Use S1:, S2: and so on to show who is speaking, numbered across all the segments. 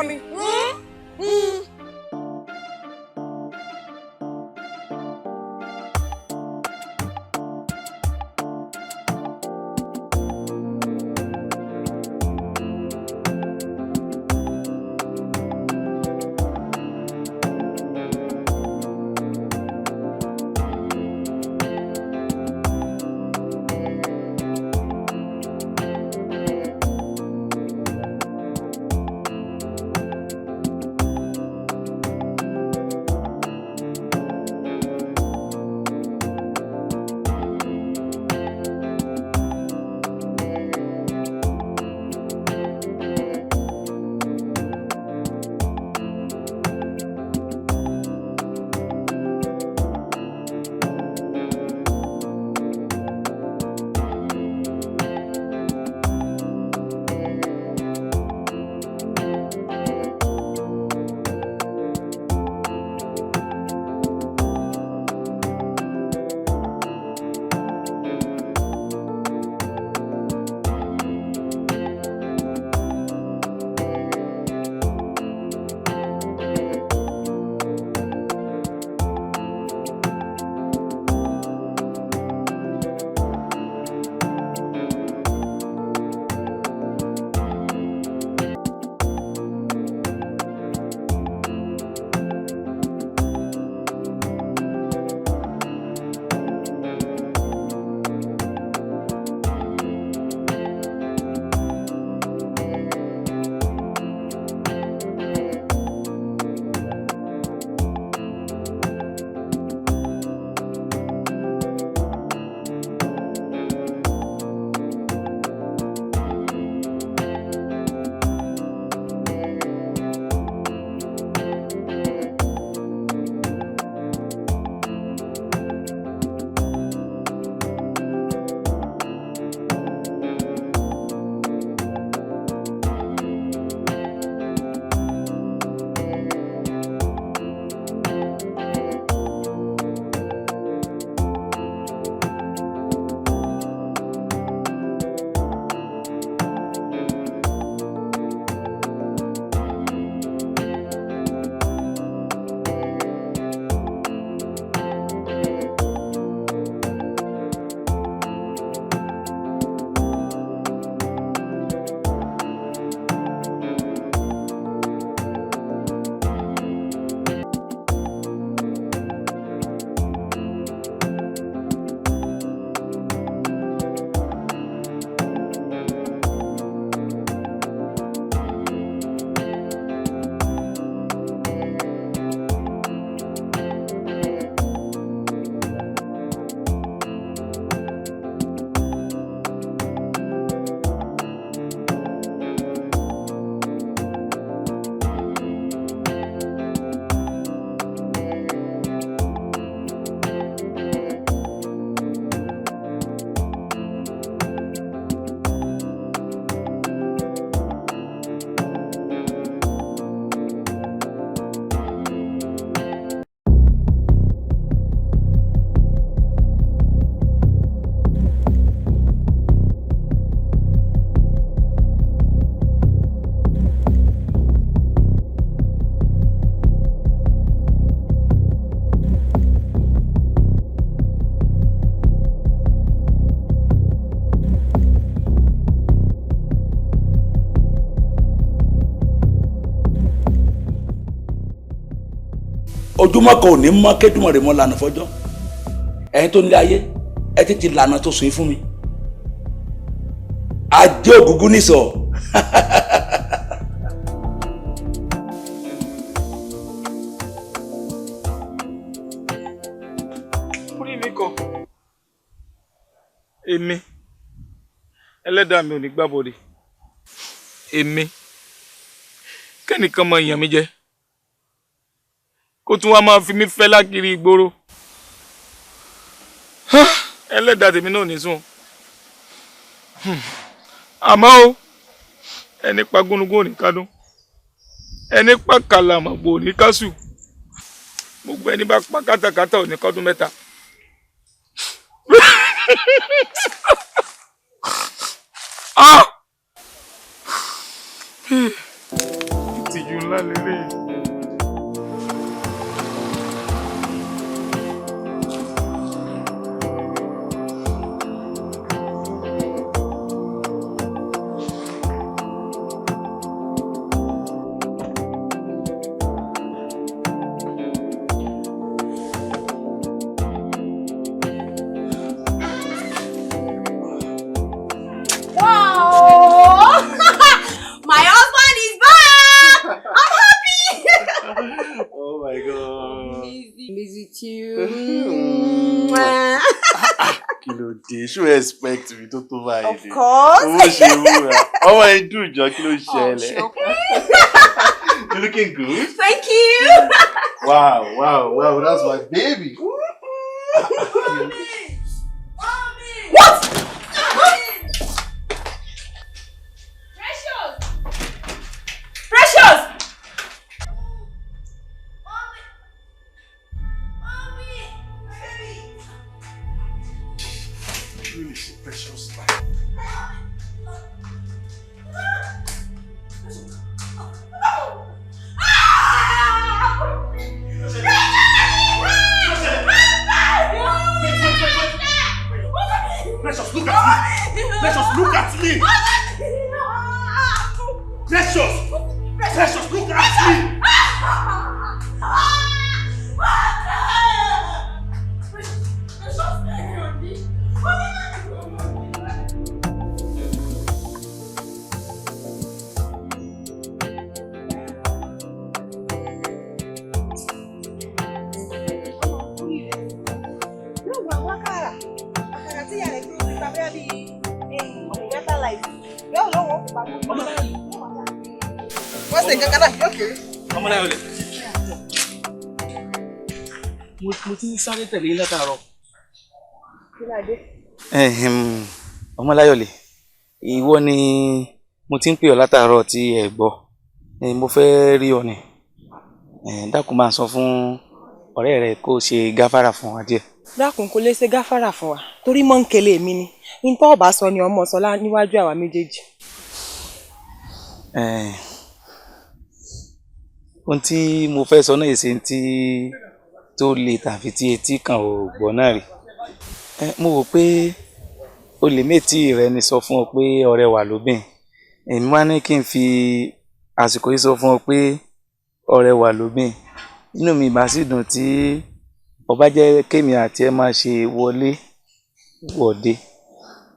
S1: lọ́rọ̀ ni.
S2: ojúmọ́ kan ò ní mọ́ kédùmọ̀ rẹ̀ mọ́ lànà fọjọ́ ẹ̀yin tó nílé ayé ẹ tètè lànà tó sùn fún mi ajé ògúngún nìsọ.
S1: orí mi kọ èmi ẹlẹ́dàá mi ò ní gbàbọ̀dé èmi kẹ́nìkan mọ ìyàn mi jẹ kó tún wá máa fi mí fẹ́ lákiri ìgboro ẹlẹ́dàá tèmi náà ò ní sùn àmọ́ o ẹni pa gúnugún ò ní kádùn ẹni pa kàlàmọ̀gbò ò ní kásù gbogbo ẹni bá pa kátàkátà ò ní kọ́dún mẹ́ta. ìtìjú ńlá lélẹ̀.
S3: Should expect me to buy it.
S4: Of course.
S3: Oh, I do, John. You're looking good.
S4: Thank you.
S3: Wow. That's my baby.
S4: What? Precious.
S3: Precious. Precious, look at me! Precious, look at me! Precious! Precious, look at me!
S4: What's the Kakana? Okay.
S3: Ọmọ láyọ̀ lẹ̀. Mo ti ń sáré tẹ̀lé yín látàárọ̀.
S4: Kí ló dé?
S3: Ọmọ láyọ̀ lẹ̀. Ìwọ ni mo ti ń pè ọ́ látàárọ̀ tí ẹ gbọ́. Mo fẹ́ rí ọ ni. Dákun máa sọ fún ọ̀rẹ́ rẹ kó ṣe gáfárà fún wa díẹ̀.
S4: Dákun kò lè ṣe gáfárà fún wa torí mọ́ ń kele mi ni. N tó bá sọ ni ọmọ sọlá níwájú àwa méjèèjì.
S3: Ohun tí mo fẹ́ sọ náà èsì tí tó le tàbí tí etí kan ò gbọ́ náà rí. Mo wò pé o lè méjì rẹ ni sọ fún ọ pé ọ̀rẹ́ wà lóbìn. Èmi wá ní kí n fi àsìkò yìí sọ fún ọ pé ọ̀rẹ́ wà lóbìn. Inú mi ìbá sì dùn tí ọba jẹ́ kémi àti ẹ máa ṣe wọlé wọ̀de.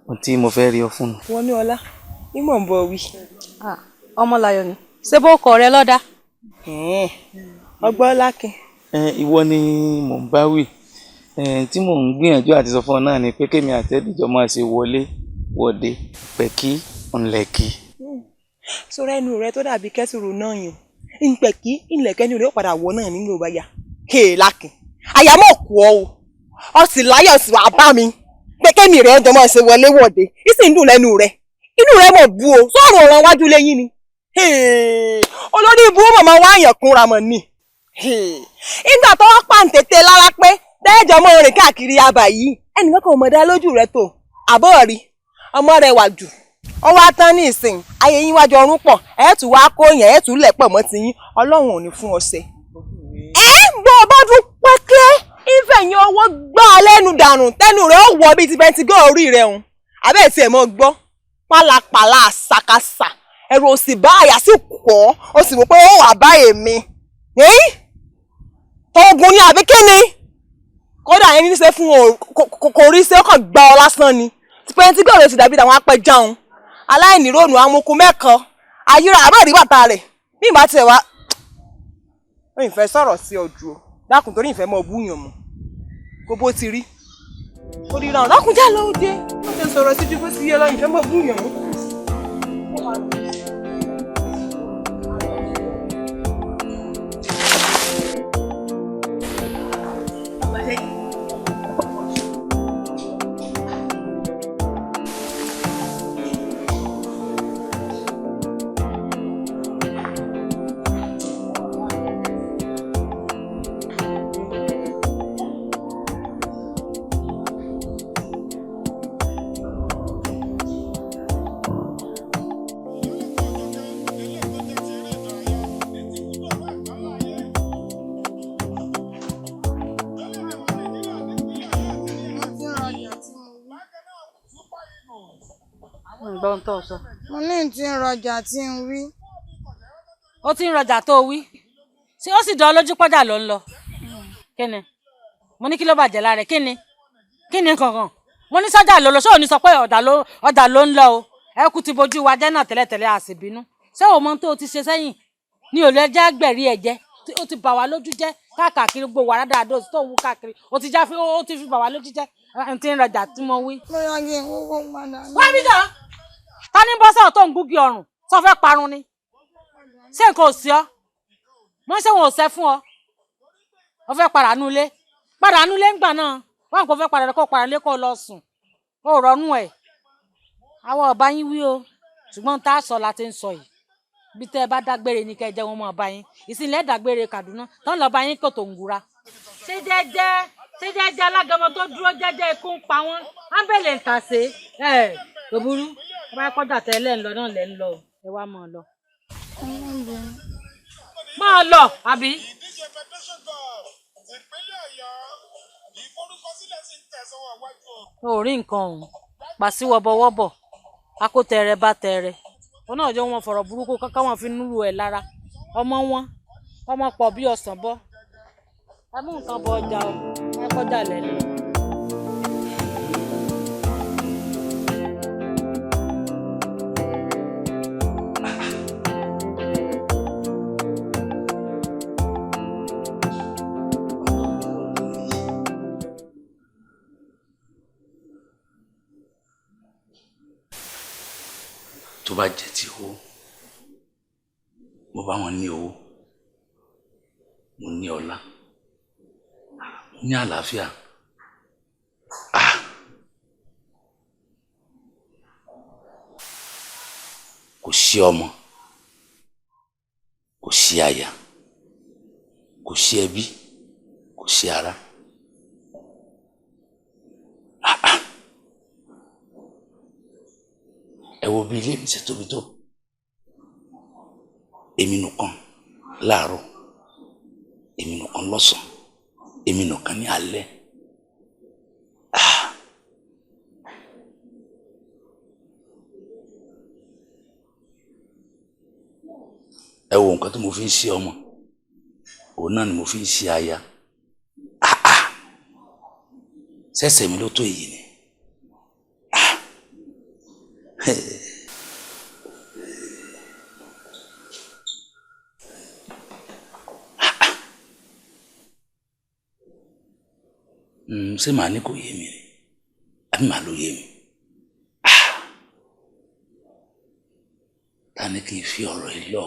S3: Ohun tí mo fẹ́ rí ọ fún un.
S4: Wọ́n ní ọlá ìmọ̀ ń bọ̀ wí.
S5: Ọmọláyọ̀ ni ṣé bó kọ rẹ lọ́dá.
S4: Ọgbọ́n lákin.
S3: Ìwọ ni mò ń bá wí. Tí mò ń gbìyànjú àti sọ fún ọ náà ni pé kémi àti ẹdìjọ máa ṣe wọlé wọ̀de pẹ̀kí ńlẹ̀kí.
S4: Sọ́ra ẹnu rẹ tó dàbí kẹ́sìrò náà yàn. Ìpẹ̀kí ìlẹ̀kẹ́ni rẹ ó padà wọ náà nígbà bá yà. Lákin. Àyàmọ̀ kù ọ́ o. Ọ sì láyọ̀ sí wàá bá mi. Pé kémi rẹ̀ ọjọ́ máa ṣe wọlé wọ̀de. Ìsìn dùn lẹ́nu rẹ̀. Inú rẹ̀ mọ̀ bú o. Sọ́ọ̀rọ̀ ọ̀ràn wájú lẹ́yìn ni. Olórí ibú màmá wá yàn kúnra mọ̀ ni. Ìgbà tó wá pàǹtẹ̀tẹ̀ lára pé dẹ́jọ́ mọ́ rìn káàkiri abà yìí ẹnìkan kan mọ̀ dá lójú rẹ̀ tó àbọ̀ rí ọmọ rẹ̀ wà jù ọ wá tán ní ìsìn ayé yín wájú ọrún pọ̀ tún wá kó yẹn tún lẹ̀ pọ̀ mọ́ ti yín Ọlọ́run ò ní fún ọ̀sẹ̀. Gbọ́ bọ́dún pẹ́kẹ́ ìfẹ̀yìn owó gbá lẹ́nu dànù tẹ́nu rẹ̀ ó wọ bíi ti bẹntigọ́ orí rẹ̀ hùn abẹ́ tí ẹ̀ mọ́ gbọ́ pálapàla àsàkàsà ẹ̀rù òsì bá àyà sí kọ́ ó sì wò pé ó wà bá èmi ogun ni àbí kíni kódà ẹni ní ṣe fún o kò rí ṣe kàn gba ọ lásán ni tipẹ́ tí gbọ́dọ̀ ti dàbí àwọn apẹjaun aláìní rónú amukun mẹ́kan ayíra àbẹ́rí bàtà rẹ̀ bí ìbá tiẹ̀ wá ó ìfẹ́ sọ̀rọ̀ sí ọjọ́ o dákun torí ìfẹ́ mọ́ búyàn mọ́ kó bó ti rí ó rí ráun dákun já lọ́wọ́ dé wọ́n ti sọ̀rọ̀ sí ju bó ti yẹ lọ ìfẹ́ mọ́ búyàn mọ́.
S5: Ǹgbọ́n tó sọ.
S6: Mo ní tí ń rọjà tí ń wí.
S5: Ó ti ń rọjà tó wí. Ṣé ó sì dán lójú pọ́jà ló ń lọ? Kí ni? Mo ní kí ló bàjẹ́ lára rẹ̀? Kí ni? Kí ni kankan? Mo ní sọ́jà ló lọ, ṣé ò ní sọ pé ọ̀dà ló ń lọ o? Ẹ kú ti bojú wa jẹ́ náà tẹ́lẹ̀tẹ́lẹ̀ àṣìbínú. Ṣé o mọ tó o ti ṣe sẹ́yìn? Ní ò lè jẹ́ gbẹ̀rí ẹ̀ jẹ́. Ó ti bà wá lójú jẹ́ káàkiri gbogbo wàrà dáadọ́ tó ń wú káàkiri. Ó ti fi bà wá lójú jẹ́. Ẹ ti ń rọjà tí mo wí.
S6: Mo yọ kí n kúkú padà.
S5: Wá bí jọ. Ta ní bọ́sẹ̀ tó ń gúgi ọrùn? Sọ fẹ́ parun ni. Ṣé nǹkan ò sí ọ? Mo ṣe wọn ò ṣẹ́ fún ọ. Ó fẹ́ padà nulẹ̀. Padà nulẹ̀ ń gbà náà. Wọ́n kò fẹ́ padà lọ kó padà lé kó lọ sùn. Ó rọnú ẹ̀. Àwọn ọba yín wí o. Ṣùgbọ́n tá a sọ la ti ń sọ yìí. Bí tẹ́ ẹ bá dágbére ní kẹ́ ẹ jẹ́ wọn mọ̀ ọba yín. Ìsìnlẹ̀ dágbére Kaduna. Tán lọ́ba yín kò tó ń gura. Ṣé jẹ́jẹ́ alágẹmọ tó dúró jẹ́jẹ́ ikú ń pa wọ́n. Ábẹ̀lẹ̀ ń tà sé. Kò burú. Ẹ bá kọjá tẹ lẹ́ ń lọ náà lẹ́ ń lọ. Ẹ wá máa lọ. Máa lọ àbí. O rí nǹkan ọ̀hún pàṣí wọ́bọ̀wọ́bọ̀ akótẹrẹ bá tẹrẹ wọn náà jẹ́ wọn fọ̀rọ̀ burúkú kankan wọn fi núrú ẹ̀ lára ọmọ pọ̀ bí ọ̀sán bọ́ ẹ mú nǹkan bọ ọjà o ẹ kọjá lẹ́nu.
S2: tó bá jẹ́ ti owó mo bá wọn ní owó mo ní ọlá mo ní àlàáfíà kò sí ọmọ kò sí aya kò sí ẹbí kò sí ará ẹ wo bí ilé mi ṣe tóbi tó èmi nìkan láàárọ̀ èmi nìkan lọ́sàn èmi nìkan ní alẹ́ ẹ wo nǹkan tí mo fi ń ṣe ọmọ òun náà ni mo fi ń ṣe aya ṣẹ̀ṣẹ̀ mi ló tó èyí ni. Ṣé màá ní kò yé mi ni àbí màá ló yé mi ta ni kí n fi ọ̀rọ̀ yìí lọ.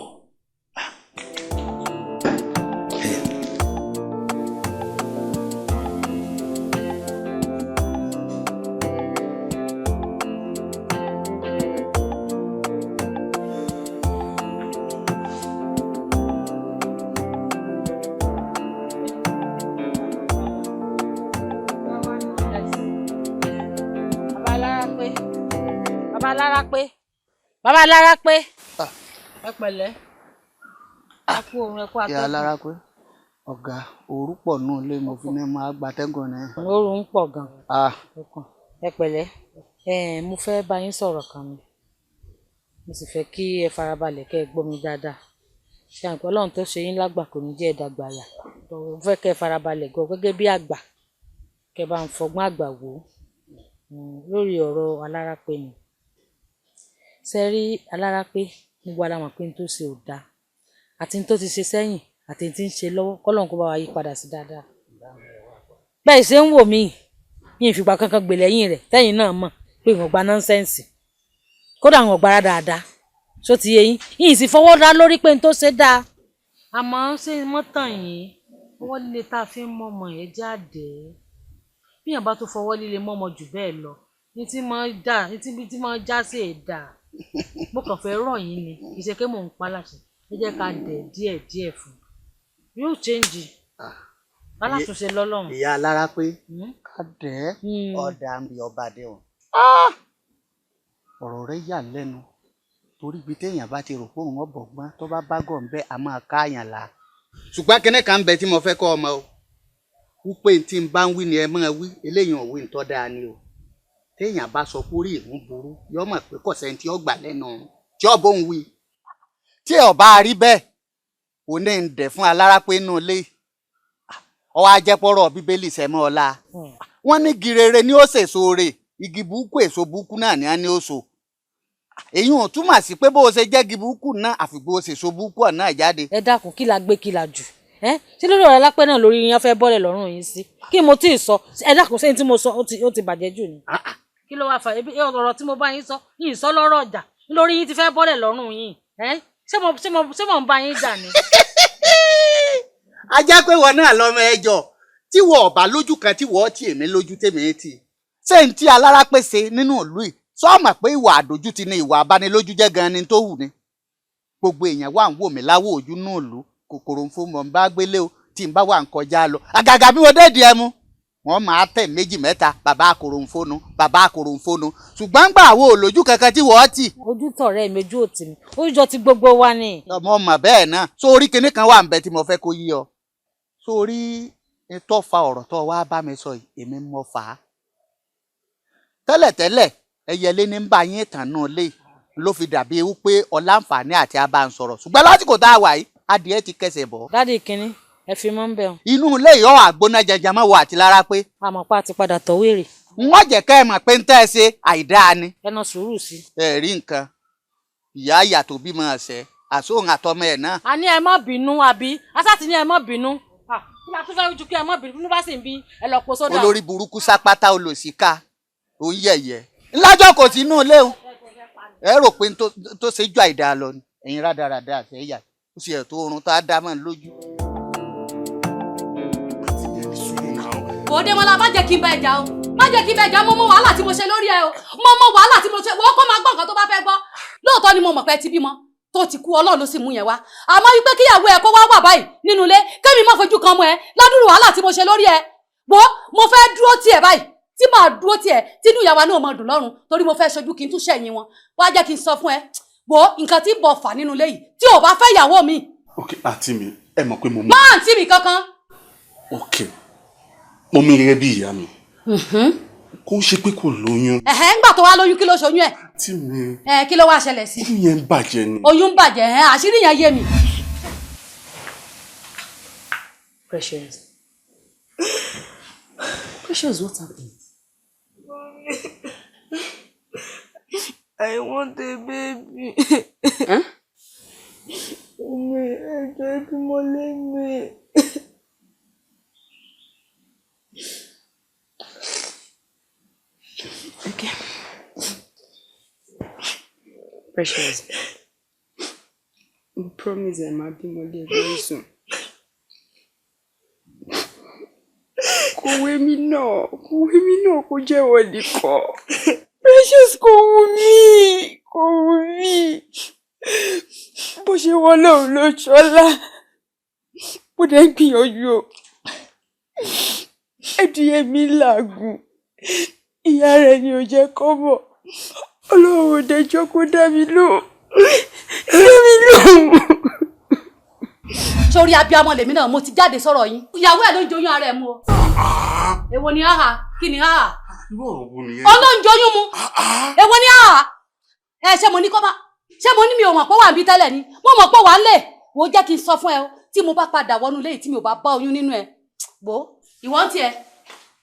S5: Bàbá Alára pé ẹ pẹ̀lẹ́ ẹ kú oorun ẹ kú atẹ́gùn.
S7: Ìyá Alára pé ọ̀gá òru pọ̀ nù lé mo fi ní máa gbatẹ́gùn ni.
S5: Òru ń pọ̀ gan. Ẹ pẹ̀lẹ́ mo fẹ́ bá yín sọ̀rọ̀ kan ni mo sì fẹ́ kí ẹ farabalẹ̀ kẹ́ ẹ gbọ́ mi dáadáa ṣe àǹkọ́ Ọlọ́run tó ṣe yín lágbà kò ní jẹ́ ẹ̀dàgbà àyà mo fẹ́ kẹ́ ẹ farabalẹ̀ gbọ́ gẹ́gẹ́ bí àgbà kẹ́ bá ń fọgbọ́n àgbà wò ó lórí ọ̀rọ̀ Alára pé ni. Ṣé rí Alára pé gbogbo ara mọ̀ pé n tó ṣe ò dáa àti n tó ti ṣe sẹ́yìn àti n tí ń ṣe lọ́wọ́ kọ́lọ́run kó bá wa yí padà sí dáadáa. Bẹ́ẹ̀ ṣe ń wò mí yín ìfipá kankan gbè lẹ́yìn rẹ̀ tẹ́yìn náà mọ̀ pé ìwọ̀n gba nọ́ńsẹ́ǹsì kódà àwọn ọ̀gbára dáadáa ṣó ti yé yín yín sì fọwọ́ dá lórí pé n tó ṣe dáa. Àmọ́ ṣé mọ́tàn yìí ọwọ́ líle tá a fi ń mọ̀mọ́ ẹ̀ jáde bí èèyàn bá tó fọwọ́ líle mọ́mọ́ jù bẹ́ẹ̀ lọ ní tí máa já sí èdà mo kàn fẹ́ rọ̀ yín ni kì í ṣe pé mò ń pa láṣẹ ẹ jẹ́ ká dẹ̀ díẹ̀ fún yóò change alátúnṣe lọ́lọ́run.
S7: Ìyá Alára pé ká dẹ̀ ọ̀dà ń bí ọba dé wọn. ọ̀rọ̀ rẹ̀ yà lẹ́nu torí ibi téèyàn bá ti rò pé òun ọ̀bọ̀gbọ́n tó bá bá gọ̀ ń bẹ́ a máa káàyàn la. ṣùgbọ́n kinní kan ń bẹ tí mo fẹ́ kọ́ ọmọ o wípé tí n bá ń wí ni ẹ máa wí eléyìí ò wí ń tọ́ dáa ni o téèyàn bá sọ pé orí ìhun burú yọ mọ̀ pé kò sẹ́ni tí ó gbà lẹ́nu tí ó bóun wí tí ó bá rí bẹ́ẹ̀ ò ní ń dẹ̀ fún alára pé inú ilé ọwọ́ ajẹ́pọ̀rọ̀ bíbélì sẹ́mọ́ ọ̀la wọ́n ní igi rere ni ó sèso rè igi burúkú èso burúkú náà ni á ní ó so èyí ò túmọ̀ sí pé bó o ṣe jẹ́ igi burúkú náà àfi bó o ṣe so burúkú ọ̀ náà jáde.
S5: ẹ dákun kí la gbé kí la jù ṣé lórí ọ̀rọ̀ lápẹ́ náà lórí yẹn fẹ́ bọ́lẹ̀ lọ́rùn yín sí kí mo tí ì sọ ẹ dákun sẹ́yìn tí mo sọ ó ti bàjẹ́ jù ni. kí ló wá fà ebi ọ̀rọ̀ tí mo bá yín sọ yín sọ lọ́rọ̀ ọjà lórí yín ti fẹ́ bọ́lẹ̀ lọ́rùn yín ṣé mo ń bá yín jà ni.
S7: a jẹ́ pé wọn náà lọ́mọ ẹjọ́ tí wọ́n ọ̀bá lójú kan tí wọ́n ti èmi lójú tèmi ti ṣé n tí alára pèsè nínú ìlú yìí sọ́ọ̀mọ̀ pé ìwà àdójútì ni ìwà abánilójú jẹ́ gan ni tó wù ni gbogbo èèyàn wà ń wò mí láwọ̀ ojú náà lù kòkòrò ń fún mọ̀ ń bá gbélé o tí n bá wà ń kọjá lọ àgàgà bí mo dédìí ẹ mu wọ́n máa tẹ̀ méjì mẹ́ta bàbá àkòrò ń fónu bàbá àkòrò ń fónu ṣùgbọ́n gbà wo lójú kankan tí wọ́n tì.
S5: ojú tọ̀rẹ́ mi ojú òtì mi ojú ti gbogbo wa ni.
S7: ọmọ ọmọ bẹ́ẹ̀ náà sórí kinní kan wà ń bẹ tí mo fẹ́ kó yí ọ sórí tó fa ọ̀rọ̀ tó wá bá mi sọ yìí èmi mọ̀ fà á. tẹ́lẹ̀tẹ́lẹ̀ ẹyẹlé ní ń bá yín tàn náà lé ló fi dàbí wípé ọláǹfààní àti abá ń sọ̀rọ̀ ṣùgbọ́n lásìkò tá a wà yìí adìẹ ti kẹsẹ̀ bọ̀.
S5: dádì kínní ẹ fi mọ́ ń bẹ̀ wọn.
S7: inú ilé ìyọ́ àgbóná jẹjẹ mọ́ wo àti lára pé.
S5: àmọ̀pá ti padà tọ̀ wéèrè.
S7: wọ́n jẹ́ ká ẹ mọ̀ pé ń tẹ́ ẹ ṣe àìdáa ni.
S5: ẹnu sùúrù sí.
S7: ẹ rí nǹkan ìyá ìyá tó bímọ ọ̀sẹ̀ àsóhun àtọmọ ẹ̀ náà.
S5: a ní ẹ má bínú àbí asáàtì ní ẹ má bínú kí la tún fẹ́ ju kí ẹ má bínú bá sì ń bí ẹ lọ po sódà.
S7: olórí burúkú sápátá olòṣìkà ó ń yẹ̀yẹ́ ńlájọ́ kò sí inú ilé o ẹ rò pé tó ṣe jù àìdáa lọ ni ẹ̀yin rádaràda àtẹ̀yà ó sì ẹ̀ tó oorun tó á dá mọ́ lójú.
S8: bòde mọ́lá má jẹ́ kí n bá ẹja o má jẹ́ kí n bá ẹja mo mọ wàhálà tí mo ṣe lórí ẹ o mo mọ wàhálà tí mo ṣe wọ́n kọ́ máa gbọ́ nǹkan tó bá fẹ́ gbọ́ lóòótọ́ ni mo mọ̀ pé ẹ ti bímọ tó ti kú ọlọ́run ló sì mú yẹn wá àmọ́ wípé kíyàwó ẹ kó wá wà báyìí nínú ilé kémi má fojú kan mọ́ ẹ ládùúrú wàhálà tí mo ṣe lórí ẹ wo mo fẹ́ dúró tiẹ̀ báyìí tí màá dúró tiẹ̀ tínú ìyàwó náà mọ̀ dùn lọ́rùn torí mo fẹ́ ṣojú kí n tún ṣẹ̀yìn wọn wá jẹ́ kí n sọ fún ẹ wo nǹkan tí ń bọ̀ fà nínú ilé yìí tí ò bá fẹ́ ìyàwó mi.
S9: ok àǹtí mi ẹ mọ̀ pé mo mọ̀.
S8: má àǹtí mi kankan.
S9: ok mo mi gẹ́gẹ́ bí ìyá mi kó ń ṣe pé kò lóyún.
S8: ńgbà tó wá lóyún kí ló ṣoyún ẹ.
S9: àǹtí mi.
S8: kí ló wá ṣẹlẹ̀ sí.
S9: oyún yẹn ń bàjẹ́ ni.
S8: oyún ń bàjẹ́ àṣírí yẹn yé mi.
S5: Precious. Precious, what happened?
S6: I want a baby.
S5: Huh? Okay. Precious.
S6: I promise I'm happy very soon. Kò wé mi náà kò jẹ́wọ́ nìkan. Precious kò wù mí. Bó ṣe wọ́n lọ́run ló ṣọlá. Bó dẹ̀ ń gbìyànjú o. Ẹ̀dìyẹ mi làágùn. Ìyá rẹ̀ ni ò jẹ́ kó mọ̀. Ọlọ́run ò dẹjọ́ kó dá mi lóhùn.
S8: Sórí abiyamọ lèmi náà mo ti jáde sọ̀rọ̀ yín. Ìyàwó ẹ̀ ló ń joyún ara ẹ̀ mu o. Èwo ni háhà? Kí ni háhà?
S9: irú ọ̀rọ̀ wo nìyẹn.
S8: Ọlọ́run joyún mu. Èwo ni háhà? Ṣé mo ní kọ́ bá? Ṣé mo ní mi ò mọ̀ pé wà ń bí tẹ́lẹ̀ ni? Mo mọ̀ pé wà ń lè. Wo jẹ́ kí n sọ fún ẹ o. Tí mo bá padà wọnú ilé yìí tí mi ò bá bá oyún nínú ẹ. Wo ìwọ ń tiẹ̀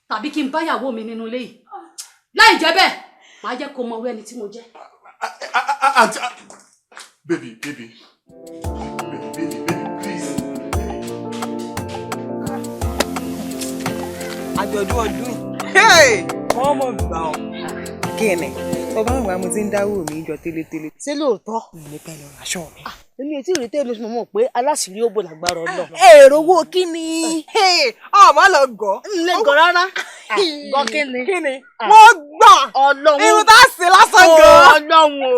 S8: tàbí kí n bá ìyàwó mi nínú ilé yìí. Láì jẹ́ bẹ́ẹ̀, màá jẹ́ kó mọ owó ẹni tí mo jẹ́.
S9: Baby, please.
S4: Àjọ̀dún ọdún wọ́n mọ̀ gbà ọ́ kíni ọba àwọn àmọ́ tí ń dáwọ́ mi jọ tẹ́lẹ̀tẹ́lẹ̀.
S5: Ṣé lóòótọ́?
S4: ní pẹ̀lú aṣọ mi.
S5: Èmi ètí ìrètí èmi mo mọ̀ pé aláṣìírí ó bò lágbára ọlọ́.
S4: èrò owó kí ni ọmọ lọ gọ.
S5: Ilé gan rárá. Gbọ́ kí ni?
S4: mo gbọ́
S5: Ọlọ́run.
S4: irun tá a ṣe lásán gan.
S5: Ọlọ́run o.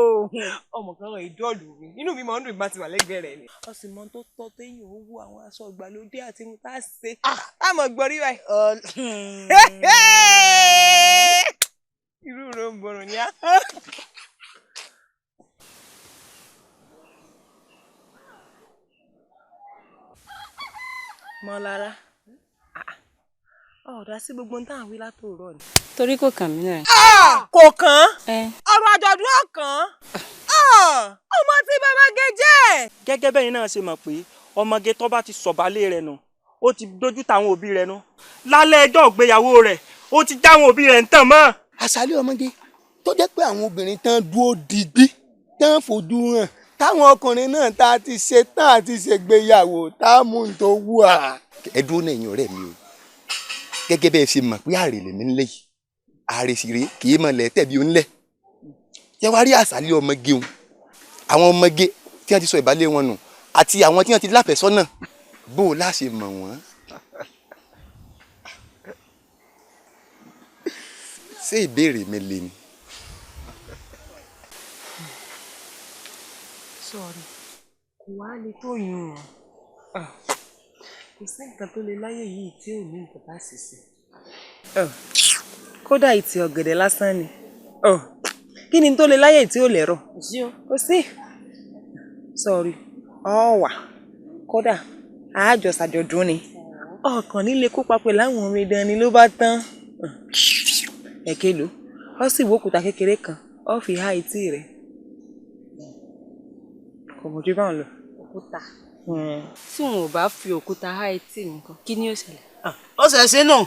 S4: ọmọ kan ràn ìdọ́ọ̀lù mi inú mi máa ń dùn ìgbà tí wà lẹ́gbẹ̀ẹ́ rẹ̀ ni. ó sì mọ tó tọ́ téèyàn ó wú àwọn aṣọ ìgbàlódé àti irun tá a ṣe. àmọ́ gbọ́rí báyìí. irú rẹ̀ ń bọ̀rọ̀ ní á. Mọ́lára ọ̀dà sí gbogbo ohun tá à ń wí látòórọ̀ ni.
S5: torí kò kàn mí náà.
S4: kò kàn ọ̀rọ̀ àjọ̀dún ọ̀kan ọmọ tí babagé jẹ́.
S10: gẹ́gẹ́ bẹ́yìn náà ṣe mọ̀ pé ọmọge tó bá ti sọ̀bálẹ̀ rẹ̀ nù ó ti dojú táwọn òbí rẹ̀ nù lálẹ́ ẹjọ́ ìgbéyàwó rẹ̀ ó ti jáwọn òbí rẹ̀ ń tàn mọ́.
S11: àṣálẹ́ ọmọge tó jẹ́ pé àwọn obìnrin tán dúró digbí tán fojú hàn táwọn ọkùnrin náà tá a ti ṣe tán àti ṣègbéyàwó tá a mú un tó wù á. ẹ dúró náà ẹ̀yin ọ̀rẹ́ mi o gẹ́gẹ́ bẹ́ẹ̀ ṣe mọ̀ pé àrè lèmi ńlẹ̀ yìí àrè sì rèé kì í mọ̀lẹ́ tẹ̀bi ńlẹ̀ yẹ wá rí àṣálẹ́ ọmọge o àwọn ọmọge tí wọ́n ti sọ ìbálẹ̀ wọn nù àti àwọn tí wọ́n ti láfẹ̀sọ́nà bó o láṣẹ mọ̀ wọ́n. ṣé ìbéèrè mi le ni.
S4: sọ̀rọ̀ kò wá lè tó yùn ọ́ kò sí nǹkan tó lè láyé yìí tí ò ní nǹkan bá sì sí. kódà ìtì ọ̀gẹ̀dẹ̀ lásán ni kí ni tó lè láyé tí ò lẹ́rọ̀ kò sí. sọ̀rọ̀ ọ̀wà kódà àjọṣàjọ̀dún ni ọkàn nílé kópa pẹ̀lú àwọn ọmọ ìdán ni ló bá tán. ẹ̀kẹ́lò ọ sì wókùtà kékeré kan ọ fi há etí rẹ̀ kò mọ̀ jù báwọn lọ.
S5: òkúta tí wọn ò bá fi òkúta há etí nǹkan kí ni ó ṣẹlẹ̀.
S7: ó ṣẹ̀ṣẹ̀ náà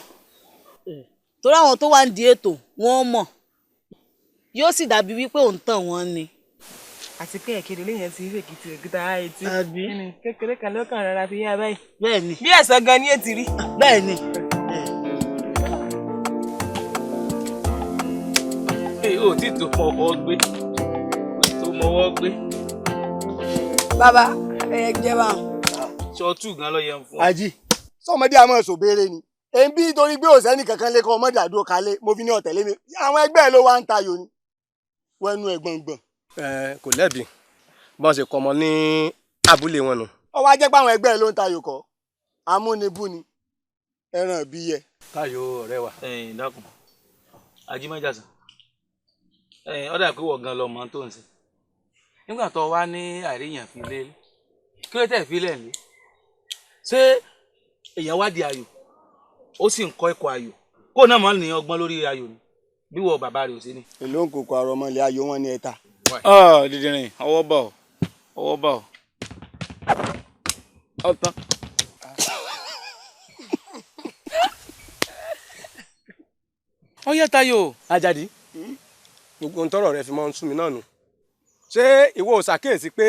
S7: torí àwọn tó wà ń di ètò wọn mọ̀ yóò sì dàbí wípé òun tàn wọ́n ni.
S4: àti pé ẹ̀kẹ́lò lèèyàn ti rí èkìtì òkúta há etí kékeré kan ló kàn rárá fi yá báyìí.
S7: bẹ́ẹ̀ni
S4: bí ẹ̀sán gan ni ètì rí.
S7: bẹ́ẹ̀ni.
S3: ó ti tó mọ́wọ́ gbé tó mọ́wọ́ gbé.
S6: bàbá ẹ jẹ́ bá wọn.
S3: ṣọ́ọ̀tù gan ló yẹ ń fún.
S11: ají sọmọdé àmọ́ ṣòbéèrè ni èmi bí torí pé òsẹ́ni kankan lé kọ́ ọmọdé àdúró kalẹ̀ mo fi ní ọ̀tẹ̀lé mi àwọn ẹgbẹ́ ẹ ló wá ń tayò ni wọ́n ẹnu ẹ̀ gbọ̀ngbọ̀n.
S12: kò lẹ́bi bọ́n ṣe kọ́ ọmọ ní abúlé wọn nù.
S11: ó wá jẹ́ pé àwọn ẹgbẹ́ ẹ ló ń tayò kọ́ amúnibú ni ẹran bí yẹ.
S3: káyọ̀ ọ̀rẹ́ wa. dákun ajímọ́jàsán ọ̀dà pé wọ́n gan lọ́mọ tó ń ṣe nígbà tó wá ní àríyàn fi lé kí ló tẹ̀ fi lẹ̀ lé ṣé èèyàn wá di ayò ó sì ń kọ́ ẹ̀kọ́ ayò kó náà mọ̀ ní ọgbọ́n lórí ayò ni bí wọ́n bàbá rẹ̀ ò sí ni.
S11: èló ń kókó àrọ̀ ọmọlẹ̀ ayò wọn ní ẹ̀ta.
S1: dídìrín ọwọ́ bá ọ ọwọ́ bá ọ ọtán.
S12: ọyẹ tayo Àjàdí gbogbo ń tọrọ rẹ fi máa ń sún mi náà nù ṣé ìwọ ò ṣàkíyèsí pé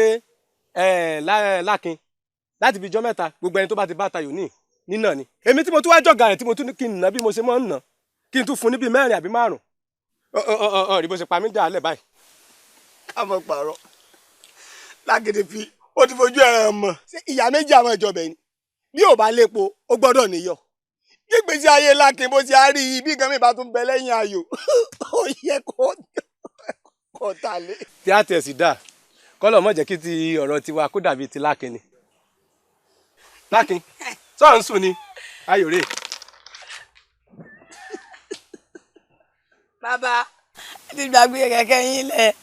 S12: lákin láti fi jọ mẹ́ta gbogbo ẹni tó bá ti bá tayò nínà ni èmi tí mo tún wá jọ̀gà rẹ̀ tí mo tún ní kí n nà bí mo ṣe máa ń nà kí n tún fún ní bíi 4 àbí 5 rí bó ṣe pa mí dà á lẹ̀ báyìí.
S11: ká mọ̀ pààrọ̀ lágídí fi ó ti fojú ẹran mọ̀ ṣé ìyá méjì àwọn ìjọba ẹni bí ò bá lépo ó gbọ́dọ̀ níyọ̀ gbígbèsè ayé lákin bó ṣe á rí i bí gan mi bá tún bẹ lẹ́yìn ayò ó yẹ kó ta lé.
S12: tí a tẹ̀ sí dáa kọ́lọ̀ mọ̀ jẹ́ kí ti ọ̀rọ̀ tiwa kó dàbí ti lákin ni. lákin sọ́ọ̀ ń sùn ni ayò rè.
S6: bàbá ẹ ti gbàgbé kẹ̀kẹ́ yín lẹ̀.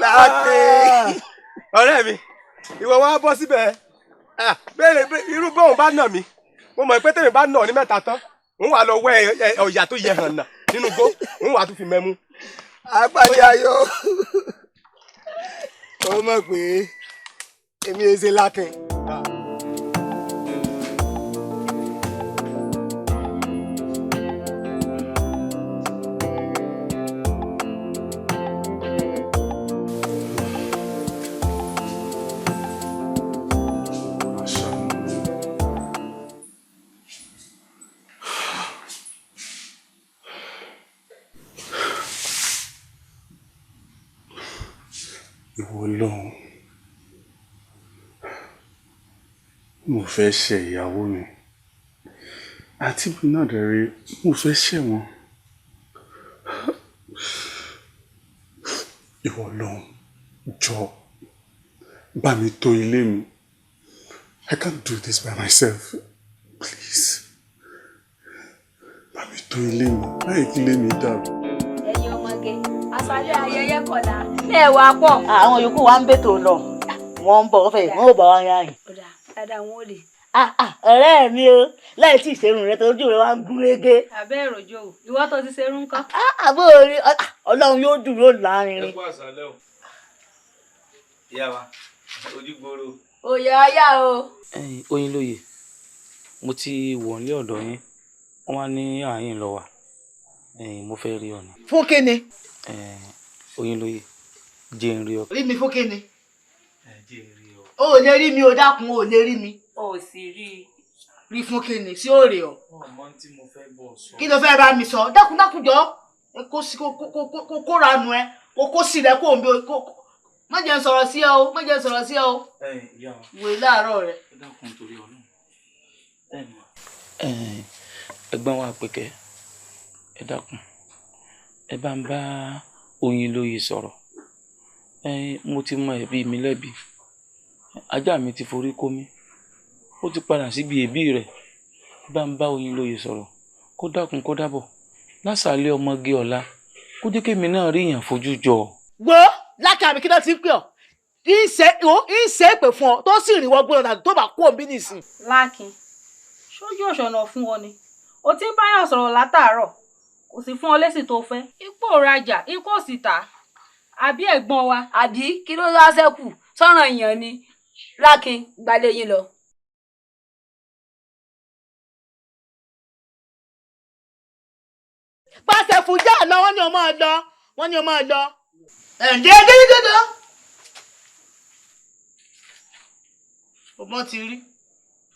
S11: lákin.
S12: ọ̀rẹ́ mi ìwọ wá bọ́ síbẹ̀ béèrè irú bóun bá nà mí mo mọ̀ pé tèmi bá nà ní mẹ́ta tán ń wà lọ wẹ ọ̀yà tó yẹ hàn nà nínú igbó ń wà tún fi mẹ́mú.
S11: àpàdé ayọ̀ ó mọ̀ pé èmi ẹ ṣe lákin.
S9: Ìwọ Ọlọ́run, mo fẹ́ ṣe ìyàwó mi àti mi náà dẹ̀rẹ̀ mo fẹ́ ṣe wọn. Ìwọ Ọlọ́run, jọ̀ọ́ bá mi tò ilé mi. I can't do this by myself. Please. Bá mi tò ilé mi, láì kí ilé mi dàrú.
S13: Ẹ̀yin ọmọge, àṣálẹ́ ayẹyẹ kọ̀la. Lẹ́ẹ̀wà pọ̀.
S7: Àwọn yòókù wa ń bètò lọ.
S13: wọ́n ń bọ̀ wọ́n fẹ́ wọ́n ò bá wa yá yìí.
S14: ọ̀dà dáadáa wọn ò lè.
S13: ọ̀rẹ́ mi o láì tí ìṣerun rẹ tójú rẹ wá ń gún régé.
S14: àbẹ́ ìròjò o ìwọ tó ti ṣerú ńkọ́.
S13: àbó orí ọlọ́run yóò dùn yóò láàrin rin.
S3: ẹ kú àṣálẹ́ o ìyá wa ojú gbòòrò.
S14: òye ayá o.
S3: Oyin lóye mo ti wọ̀ nílé ọ̀dọ̀ yín wọ́n wá ní àyín lọ wà mo fẹ́ rí ọ ni.
S13: fún kíni.
S3: Oyin lóye jẹ́ n rí ọ.
S13: rí mi fún kíni.
S3: jẹ́ n rí ọ.
S13: o ò lè rí mi o dákun o ò lè rí mi.
S14: o ò sì rí i.
S13: rí fún kíni sí òòrè ọ.
S3: ọmọ tí mo fẹ́ bọ̀ sọ.
S13: kí ló fẹ́ bá mi sọ dákun jọ kó ranú ẹ kó sì rẹ kó omi má jẹ́ n sọ̀rọ̀ sí ẹ o má jẹ́ n sọ̀rọ̀ sí ẹ o.
S3: ìyá wa
S13: wòye láàárọ̀ rẹ.
S3: ẹ dákun torí Ọlọ́run. ẹ̀gbọ́n wa Àpèkẹ́ ẹ dákun ẹ bá ń bá Oyin lóye sọ̀rọ̀ mo ti mọ ẹ̀bi mi lẹ́bi ajá mi ti forí kó mi ó ti padà síbi ẹ̀bí rẹ̀ bá ń bá Oyin lóye sọ̀rọ̀ kó dákun kó dábọ̀ lásàálẹ̀ ọmọge ọ̀la kó jẹ́ kémi náà rí èèyàn fojú jọ.
S13: gbọ́ lákàá mi kí ló ti ń pè ọ́ ìṣe pè fún ọ tó sì rí wọ́n gbé ọ̀nà tó bá kó òbí nìsín.
S14: Lákin ṣojú òṣònà fún ọ ni o ti ń báyọ̀ sọ̀rọ̀ látàárọ̀ kò sì fún ọ lésì tó fẹ́ ipò rajà ipò sì tà àbí ẹ̀gbọ́n wa.
S8: àbí kí ló wá ṣẹ́kù sọ̀rọ̀ èèyàn ni Lákin gbalẹ̀ yín lọ.
S13: pàṣẹ fújà lọ wọ́n ní o máa lọ wọ́n ní o máa lọ. ẹ̀ǹdẹ́ gẹ́gẹ́gẹ́ ọmọ ti rí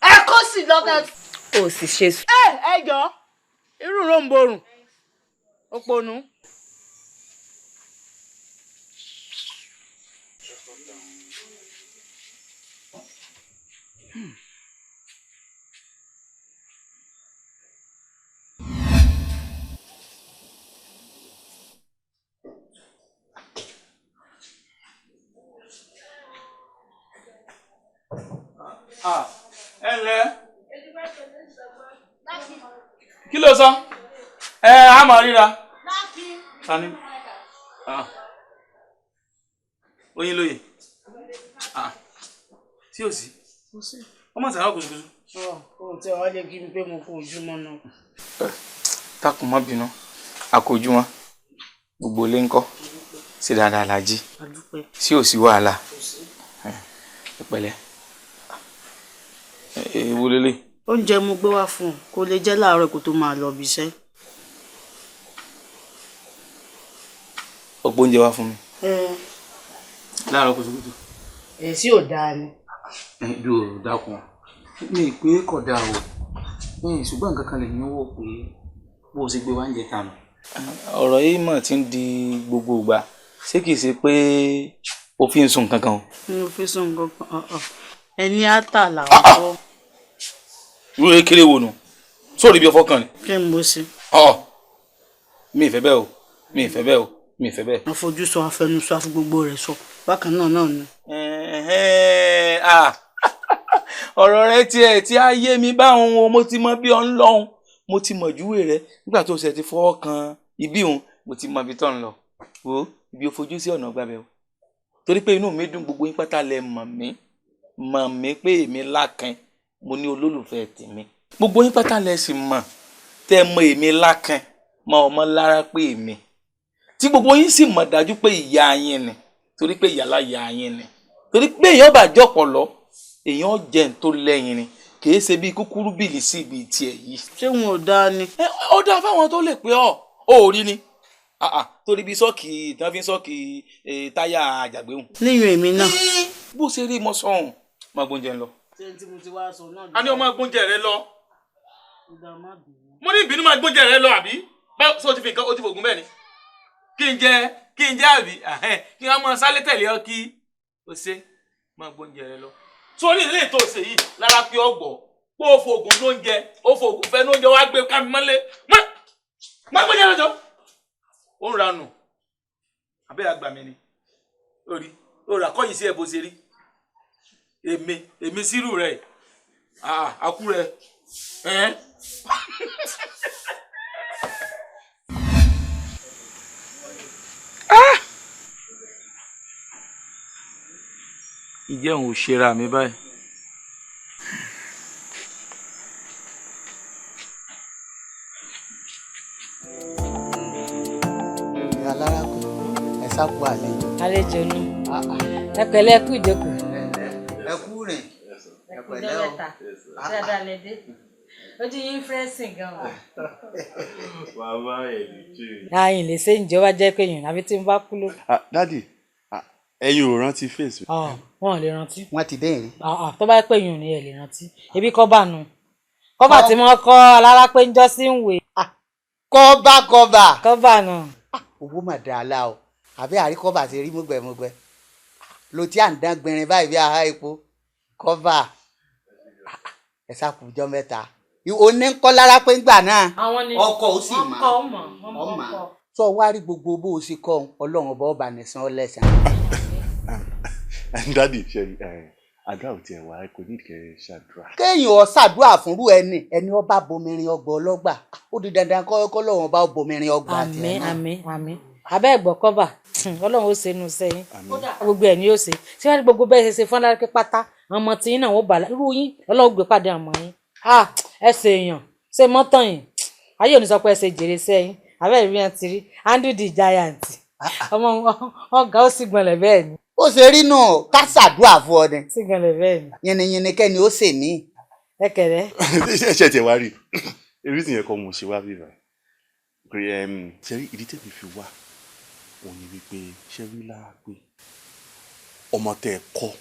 S13: ẹ kó sì lọ́kẹ́.
S14: o sì ṣe sùn.
S13: ẹ jọ irú ròǹborùn òpònú.
S1: ẹ ǹlẹ́ kí ló sọ a máa ríra tani Oyin lóye tí ò sí ọmọ sàrà kùsùkùsù.
S13: ohun tí wọ́n lè kí n pé mo kó ojúmọ́ náà.
S3: dákun má bínú àkójú wọn gbogbo ilé ńkọ́ sí dáadáa la jí sí ò sí wàhálà ẹ pẹ̀lẹ́ ewu lélẹ̀.
S13: oúnjẹ mo gbé wá fún ọ kó lè jẹ láàárọ̀ kó tó máa lọ bí iṣẹ́.
S3: ọ̀pọ̀ oúnjẹ wá fún mi. láàárọ̀ kùtùkùtù.
S13: èsì ò dáa ni.
S3: ẹ̀dùn ò dákun mi ì pé kò dáa o ṣùgbọ́n nǹkan kan lè ní wò pé bó o ṣe gbé wá ń jẹ tànù. ọ̀rọ̀ yìí mọ̀ tí ń di gbogbo ìgbà ṣé kìí ṣe pé o fi ń sùn kankan o.
S13: mi ò fi sùn kankan ẹni àtà làwọn kọ́.
S3: irú ekele wo nù sóòrì bí ọfọ kan ni.
S13: kí n bó sí.
S3: mi ì fẹ́ bẹ́ẹ̀ o mi ì fẹ́ bẹ́ẹ̀ o mi ì fẹ́ bẹ́ẹ̀.
S13: àfojúsọ afẹnusọ àfi gbogbo rẹ̀ sọ bákan náà náà ni.
S3: ọ̀rọ̀ rẹ tiẹ̀ tí a yé mi báwọn o mo ti mọ bí ọ ń lọ́hùn mo ti mọ̀ júwe rẹ nígbà tó ṣe ti fọwọ́ kan ibi òun mo ti mọ ibi tó ń lọ wo ibi o fojú sí ọ̀nà gbàbẹ̀ o torí pé inú mi dùn gbogbo yín pátá lẹ mọ̀ mí pé èmi Lákin mo ní olólùfẹ́ tèmi gbogbo yín pátá lẹ sì mọ̀ tẹ́ mọ̀ èmi Lákin mọ ọmọ lára pé èmi tí gbogbo yín sì mọ̀ dájú pé ìyá yín ni torí pé ìyá láyà yín ni torí pé èèyàn bá jọ̀pọ̀ lọ èèyàn jẹ́ ń tó lẹ́yìn ni kì í ṣe bí kúkúrú bìlì sí ibi tiẹ̀ yìí.
S13: ṣé wọn ò dáa ni.
S3: ó dáa fáwọn tó lè pé ò rí ni torí bí sọ́ọ̀kì tí wọ́n fi ń sọ́ọ̀kì táyà àjàgbéhùn.
S13: níyùn èmi náà.
S3: bó ṣe rí mọ sọ́hùn máa gbóúnjẹ lọ.
S13: ṣé tí mo ti wá sọ náà.
S1: a ní o máa gbóúnjẹ rẹ lọ. mo ní ìbínú máa gbóúnjẹ rẹ lọ àbí báwo sọ ti fi nǹkan o ti fògùn bẹ́ẹ̀ ni kí n jẹ àbí kí n máa sálé tẹ̀lé ọ kí o ṣe máa gbóúnjẹ rẹ lọ. sórí ilé ètò òsè yìí lára pé ọgbọ pé o fògùn lóúnjẹ o fògùn fẹ lóúnjẹ wàá gbé ká mi mọ́lé má gbóúnjẹ rẹ jọ. ó ń ranù abẹ́ àgbà mi ni orí ó rà kọ́yìn sí ẹ̀ bó ṣe rí èmi sírù rẹ̀ àkú rẹ̀ ìjẹ́ òun ò ṣera mi báyìí.
S7: alárakùn ẹ sápò àlejò.
S5: àlejò ni ẹ pẹ̀lẹ́ ẹ kú ìjókòó.
S7: ẹ kú rìn ẹ pẹ̀lẹ́ o.
S5: dáadáa lè dé ojú yín fẹ́sìn gan-an.
S9: bàbá ẹ̀ lè jẹ́.
S5: àyìn lè ṣe ìjọba jẹ́ pé yìnyín àbí tí n bá kú ló.
S9: dádì ẹ̀yin ò rántí fèsì.
S5: wọn ò lè rántí.
S7: wọn ti dé rí.
S5: tó bá pè yìnyín ni ẹ lè rántí ebi kọ́bà nu kọ́bà tí wọ́n kọ́ alárápé ń jọ́ sí ń wè. kọ́bà náà.
S7: owó mà dáa la o àbí àríkọ́bà ti rí múgbẹ̀múgbẹ̀ lo tí à ń dán gbẹrin báyìí bí aha epo kọ́bà ẹ sákùjọ mẹ́ta òní ń kọ́ lára pé ń gbà náà ọkọ̀ ó sì mọ̀ ọmọ tó wá rí gbogbo bó o ṣe kọ́ ọlọ́run ọba ọba nìsan ọlẹ́sàn.
S9: dádì ṣe àdúrà ò tiẹ̀ wá kò ní kẹ́ ṣàdúrà.
S7: kéèyàn ó ṣàdúrà fúnrú ẹni ọba bomirin ọgbà ọlọ́gbà ó di dandan kọ́ lọ́wọ́n ọba bomirin ọgbà àti ẹ̀ náà.
S5: àmín abẹ́ ẹ̀gbọ́n kọ́bà ọlọ́run ó ṣe inú sẹ́yìn gbogbo ẹ̀ ni yóò ṣe tí wọ́n ní gbogbo bẹ́ẹ̀ ṣe fún alárakẹ́ pátá ọmọ tí yín náà wọ́n bà irú yín ọlọ́run gbé pàdé ọmọ yín ẹ ṣe èèyàn ṣe mọ́tàn yìí ayé òní sọ pé ẹ ṣe jèrè sẹ́yìn abẹ́ ìrìn àti rí Andrew the Giant ọmọ ọ̀gá ó sì gbọ̀nlẹ̀ bẹ́ẹ̀ ni.
S7: ó ṣe rí náà ká ṣàdúrà fún ọ ni.
S5: sì gbọ̀nlẹ̀ bẹ́ẹ̀ ni.
S7: yìnyín kẹ́ni ó ṣe mí.
S5: ẹ kẹ̀rẹ́.
S9: ṣe tiẹ̀ wá rí eré tìyẹn kọ́ mo ṣe wá bíbá ṣe rí ìdí tẹ̀mí fi wá òun ni wípé ṣe rí lára pé ọmọ tẹ ẹ kọ́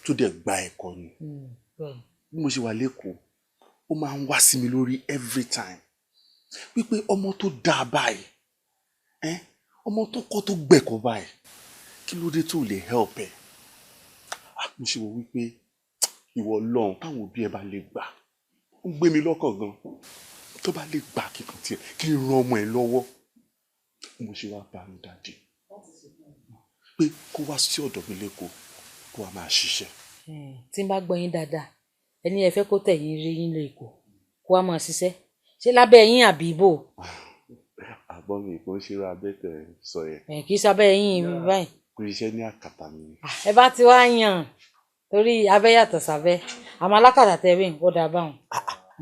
S9: tó dẹ̀ gba ẹ̀kọ́ ni bí mo ṣe wà lẹ́kọ̀ọ́ ó máa ń wá sí mi lórí every time wípé ọmọ tó dáa báyìí ọmọ tó kọ́ tó gbẹ̀kọ́ báyìí kí ló dé tó lè help ẹ mo ṣe wò wípé ìwọ Ọlọ́run táwọn òbí ẹ bá lè gbà ó gbé mi lọ́kàn gan tó bá lè gbà kíkan tiẹ̀ kí n ran ọmọ ẹ lọ́wọ́ mo ṣe wá bá mi dáadé pé kó wá sí ọ̀dọ̀ mi lẹ́kọ̀ọ́ kó wá máa ṣiṣẹ́.
S5: tí n bá gbọ́ yín dáadáa ẹni ẹ fẹ́ kó tẹ̀yìn rí yín lẹ́kọ̀ọ́ kó wá máa ṣiṣẹ́ ṣé lábẹ́ yín àbí ibò.
S9: àgbọn mi kò ń ṣe ra abẹ́tẹ̀ sọ yẹn.
S5: kì í sábẹ́ yín báyìí.
S9: kò iṣẹ́ ní àkàtà mi.
S5: ẹ bá ti wá yàn torí abẹ́ yàtọ̀ sábẹ́ àmọ́ alákàtà tẹ̀ wí ó dáa báwọn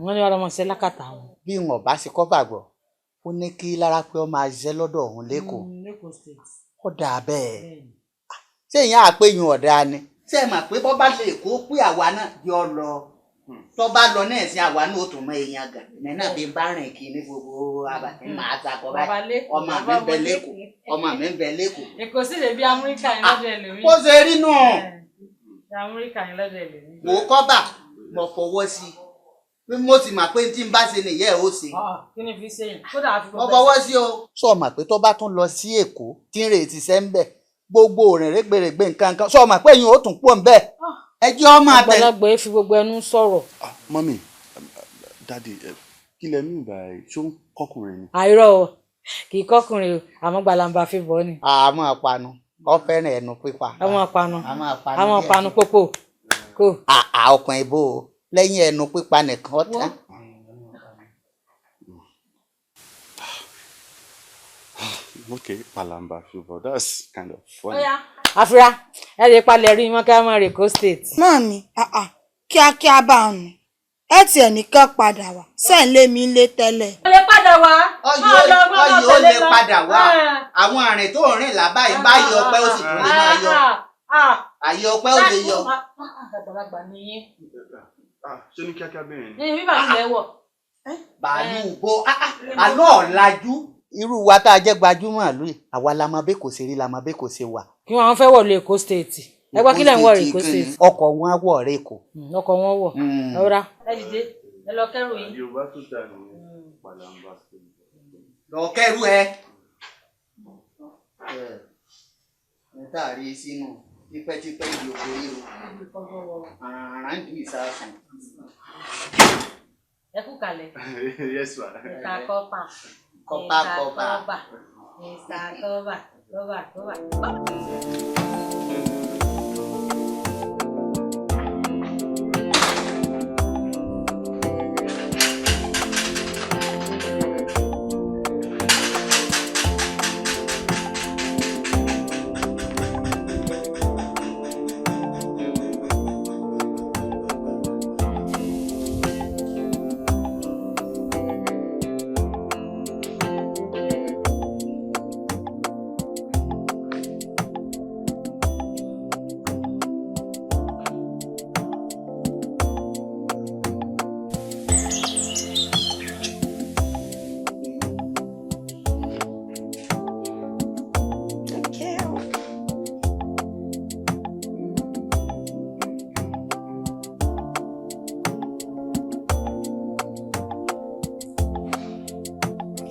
S5: wọ́n ní wọ́n lọ́mọ ṣe lákàtà wọn.
S7: bí wọn bá ṣe kọ́ gbàgbọ́ ó ní kí lára pé ó máa ṣiṣẹ́ lọ́dọ̀ òun lẹ́kọ̀ọ́ ó dáa bẹ́ẹ̀ ṣé ìyẹn àpéyìn ọ̀dà ni ṣé ẹ mọ̀ pé bọ́ bá lè kó pé àwa náà yọ lọ tó bá lọ náà sí àwa náà ó tún mọ èèyàn gà ní náà bí bá rìn kí ní gbogbo àbàtì máa takọ báyìí ọmọ mi ń bẹ lẹ́kọ̀ọ́.
S5: èkó sì lè bí amúríkà yín lọ́dọ̀ ẹlòmíì.
S7: ó ṣe rí nù.
S5: amúríkà yín lọ́dọ̀ ẹlòmíì.
S7: wò ó kọ́bà mo fọwọ́ sí i mo sì mà pé tí n bá ṣe nìyẹn ò ṣe.
S5: kí ni fi ṣe yìí kódà àfi
S7: mo fọwọ́ sí o. sọ ma pé tó bá tún lọ sí Èkó tí ń retí sẹ́ńbẹ̀ gbogbo òrìn rẹ́gbẹ̀rẹ́gbẹ̀ nǹkan kan sọ ma pé yín ó tún pọ̀ nbẹ̀ ẹjọ́ ọmọ àtẹ.
S5: àgbàlagbà fi gbogbo ẹnu sọ̀rọ̀.
S9: mọ́mí dáàdi kí lẹ ní ìgbà ṣó ń kọkùnrin ni.
S5: àìrọ̀ o kì í kọkùnrin o àmọ́ gbalamba fi bọ́ ni.
S7: àmọ́ àpanu ọ fẹ́ràn ẹnu pípa.
S5: àmọ́ àpanu pópó kò.
S7: ọkàn ìbò lẹ́yìn ẹnu pípa nìkan ọ̀tá.
S9: Okay, palamba favour. That's kind of funny.
S5: Afra, ẹ lè palẹ̀ rí wọn ká mọ̀ Èkó state.
S6: Mọ́mí, kíákíá bá ọ̀nà. Ẹ tiẹ̀ nìkan padà wá. Sẹ́ẹ̀ lé mi lé tẹ́lẹ̀.
S5: Ó lè padà wá.
S7: Ọyọ ó lè padà wá. Àwọn àrìn tó rìn làbáyé báyìí ọpẹ́ ó sì tún lè máa yọ. Àyè ọpẹ́ ó lè yọ.
S5: Àgbàlagbà ni yín.
S9: Ṣé ní kíákíá bẹ́ẹ̀ ni?
S5: Ní bíbá tilẹ̀ wọ̀.
S7: Bàálù bo àlọ́ ọ̀làjú. Irú wa tá a jẹ́ gbajúmọ̀ lóye àwa la mọ bẹ́ẹ̀ kò ṣe rí la mọ bẹ́ẹ̀ kò ṣe wà.
S5: Kí wọ́n fẹ́ wọ̀ lé Èkó state. Ẹ gbọ́ kí lẹ̀ ń wọ̀ Èkó state.
S7: Ọkọ̀ wọn á wọ̀ rẹ̀ Èkó.
S5: Ọkọ̀ wọn wọ̀. Ọ̀rá ẹ dìde ẹ lọ kẹ́rù yín.
S9: Yorùbá tó dà ní palamba.
S7: Lọ kẹ́rù ẹ. Ẹ táàrí sínú tipẹ́tipẹ́ ìdí oko ríro. Àrà ń dùn ìsásùn.
S5: Ẹ kú kalẹ̀.
S9: Yes ma.
S5: Ìta kọ́pà.
S7: Kọ́pà.
S5: Ìta kọ́pà.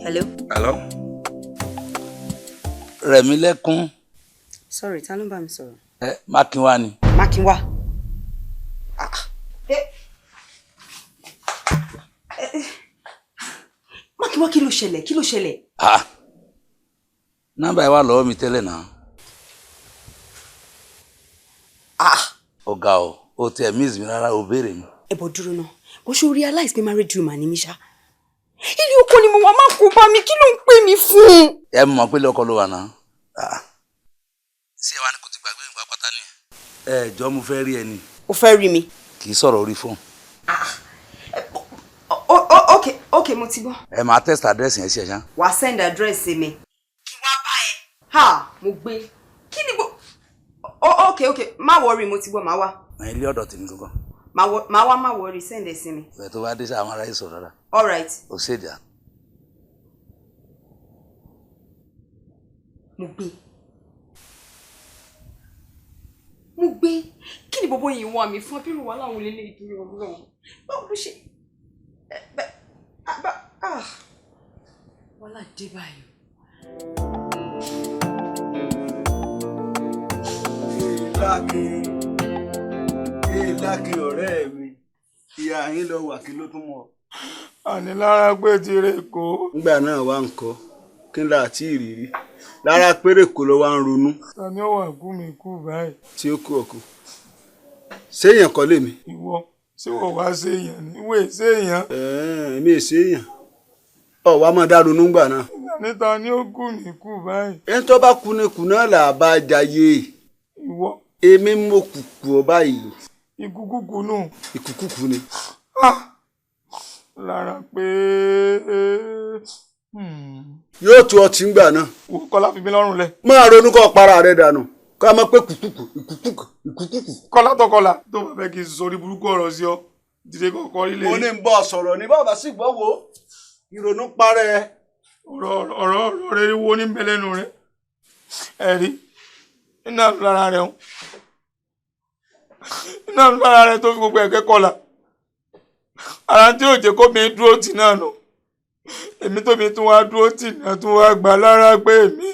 S15: Hello.
S2: Hello. Rẹ̀mílẹ́kún.
S15: Sorry, ta ló ń bá mi sọ̀rọ̀?
S2: Mákinwá ni.
S15: Mákinwá. Mákinwá kí ló ṣẹlẹ̀? Kí ló ṣẹlẹ̀?
S2: Nọ́mbà ẹ wà lọ́wọ́ mi tẹ́lẹ̀ náà. Ọ̀gá o tẹ miss mi rárá o béèrè mi.
S15: Ẹ bọ̀ dúró náà. Bó ṣe realize pé married woman ni mí ṣá. Ilé ọkọ ni mo wà máa kó bá mi kí ló ń pè mí fún?
S2: Ẹ mọ̀ pé lọ́kọ ló wà náà. Ṣé ẹ wá ní kó ti gbàgbé nǹkan pátá ni? Jọ mo fẹ́ rí ẹ ni.
S15: O fẹ́ rí mi?
S2: Kì í sọ̀rọ̀ orí fóònù.
S15: Okay, mo ti gbọ́.
S2: Ẹ máa text address yẹn sí ẹ ṣá.
S15: Wàá send address mi. Kí wá bá ẹ. Ha, mo gbé. Kí ni okay, má worry, mo ti gbọ́, máa wá.
S2: Ilé ọ̀dọ̀ tèmi gangan.
S15: Máa wá, má worry, send ẹ sí mi.
S2: Bẹ́ẹ̀ tó bá dé sí àwọn ará yìí sọ̀rọ̀ rárá.
S15: All right.
S2: O ṣèdí à.
S15: Mo gbé. Kí ni bọ́bọ́ yìí wà mí fún abirù wà láwọn ilé ìdúró Ọlọ́run? Báwo ló ṣe? Wàhálà dé báyìí.
S16: Lákì ọ̀rẹ́ mi, ìyá yín lọ wà kí ló tún mọ̀.
S12: Àní lára pé ti rè kó.
S16: Nígbà náà wá ń kọ́, kí n là tí ìrírí. Lára péré kò lọ wá ń ronú.
S12: Ta ni ó wà kú mi kú báyìí?
S16: Tí ó kú ọkọ. Séèyàn kọ́ lèmi.
S12: Ìwọ, ṣé wọ́n wá séèyàn ni? Ìwé séèyàn.
S16: Èmi è séèyàn. Wá máa dá ronú gbà náà.
S12: Níta ni ó kú mi kú báyìí.
S16: Ẹni tó bá kú ni kù náà là bá jayé.
S12: Ìwọ.
S16: Èmi mo kùkù ọ báyìí.
S12: Ìkùkùkù nù.
S16: Ìkùkùkù ni.
S12: Lára pé
S16: yóò tu ọtí ngbà náà.
S12: Wò Kọ́lá fi mí lọ́rùn lẹ̀.
S16: Máa ronú kọ́ para rẹ̀ dànù. Ká mọ̀ pé ìkùkùkù.
S12: Kọ́lá tó Kọ́lá tó bá fẹ́ kí n sọ orí burúkú ọ̀rọ̀ sí ọ. Dìde kọ̀ọ̀kan ilé.
S16: Mo ní ń bọ́ sọ̀rọ̀ ní bàbá sì gbọ́ wo. Ìrònú parẹ́.
S12: Ọ̀rọ̀ rẹ̀ wo ní bẹ lẹ́nu rẹ̀? Ẹ̀rí. Iná lára rẹ̀ hùn. Iná lára rẹ̀ tó fi gbogbo ẹ̀kẹ́ Kọ́lá. Ara tí ò jẹ́ kó mi dúró tì náà nù. Èmi tó mi tún wá dúró tì náà tún wá gbà lára pé èmi.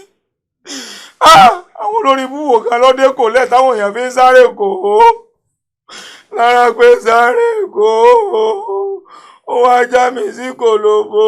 S12: Àwọn olórí búwo kan lọ́dẹ kò lẹ̀ táwọn èèyàn fi ń sáré kò ó. Lára pé sáré kò ó. Ó wá já mi sí kòlòbó.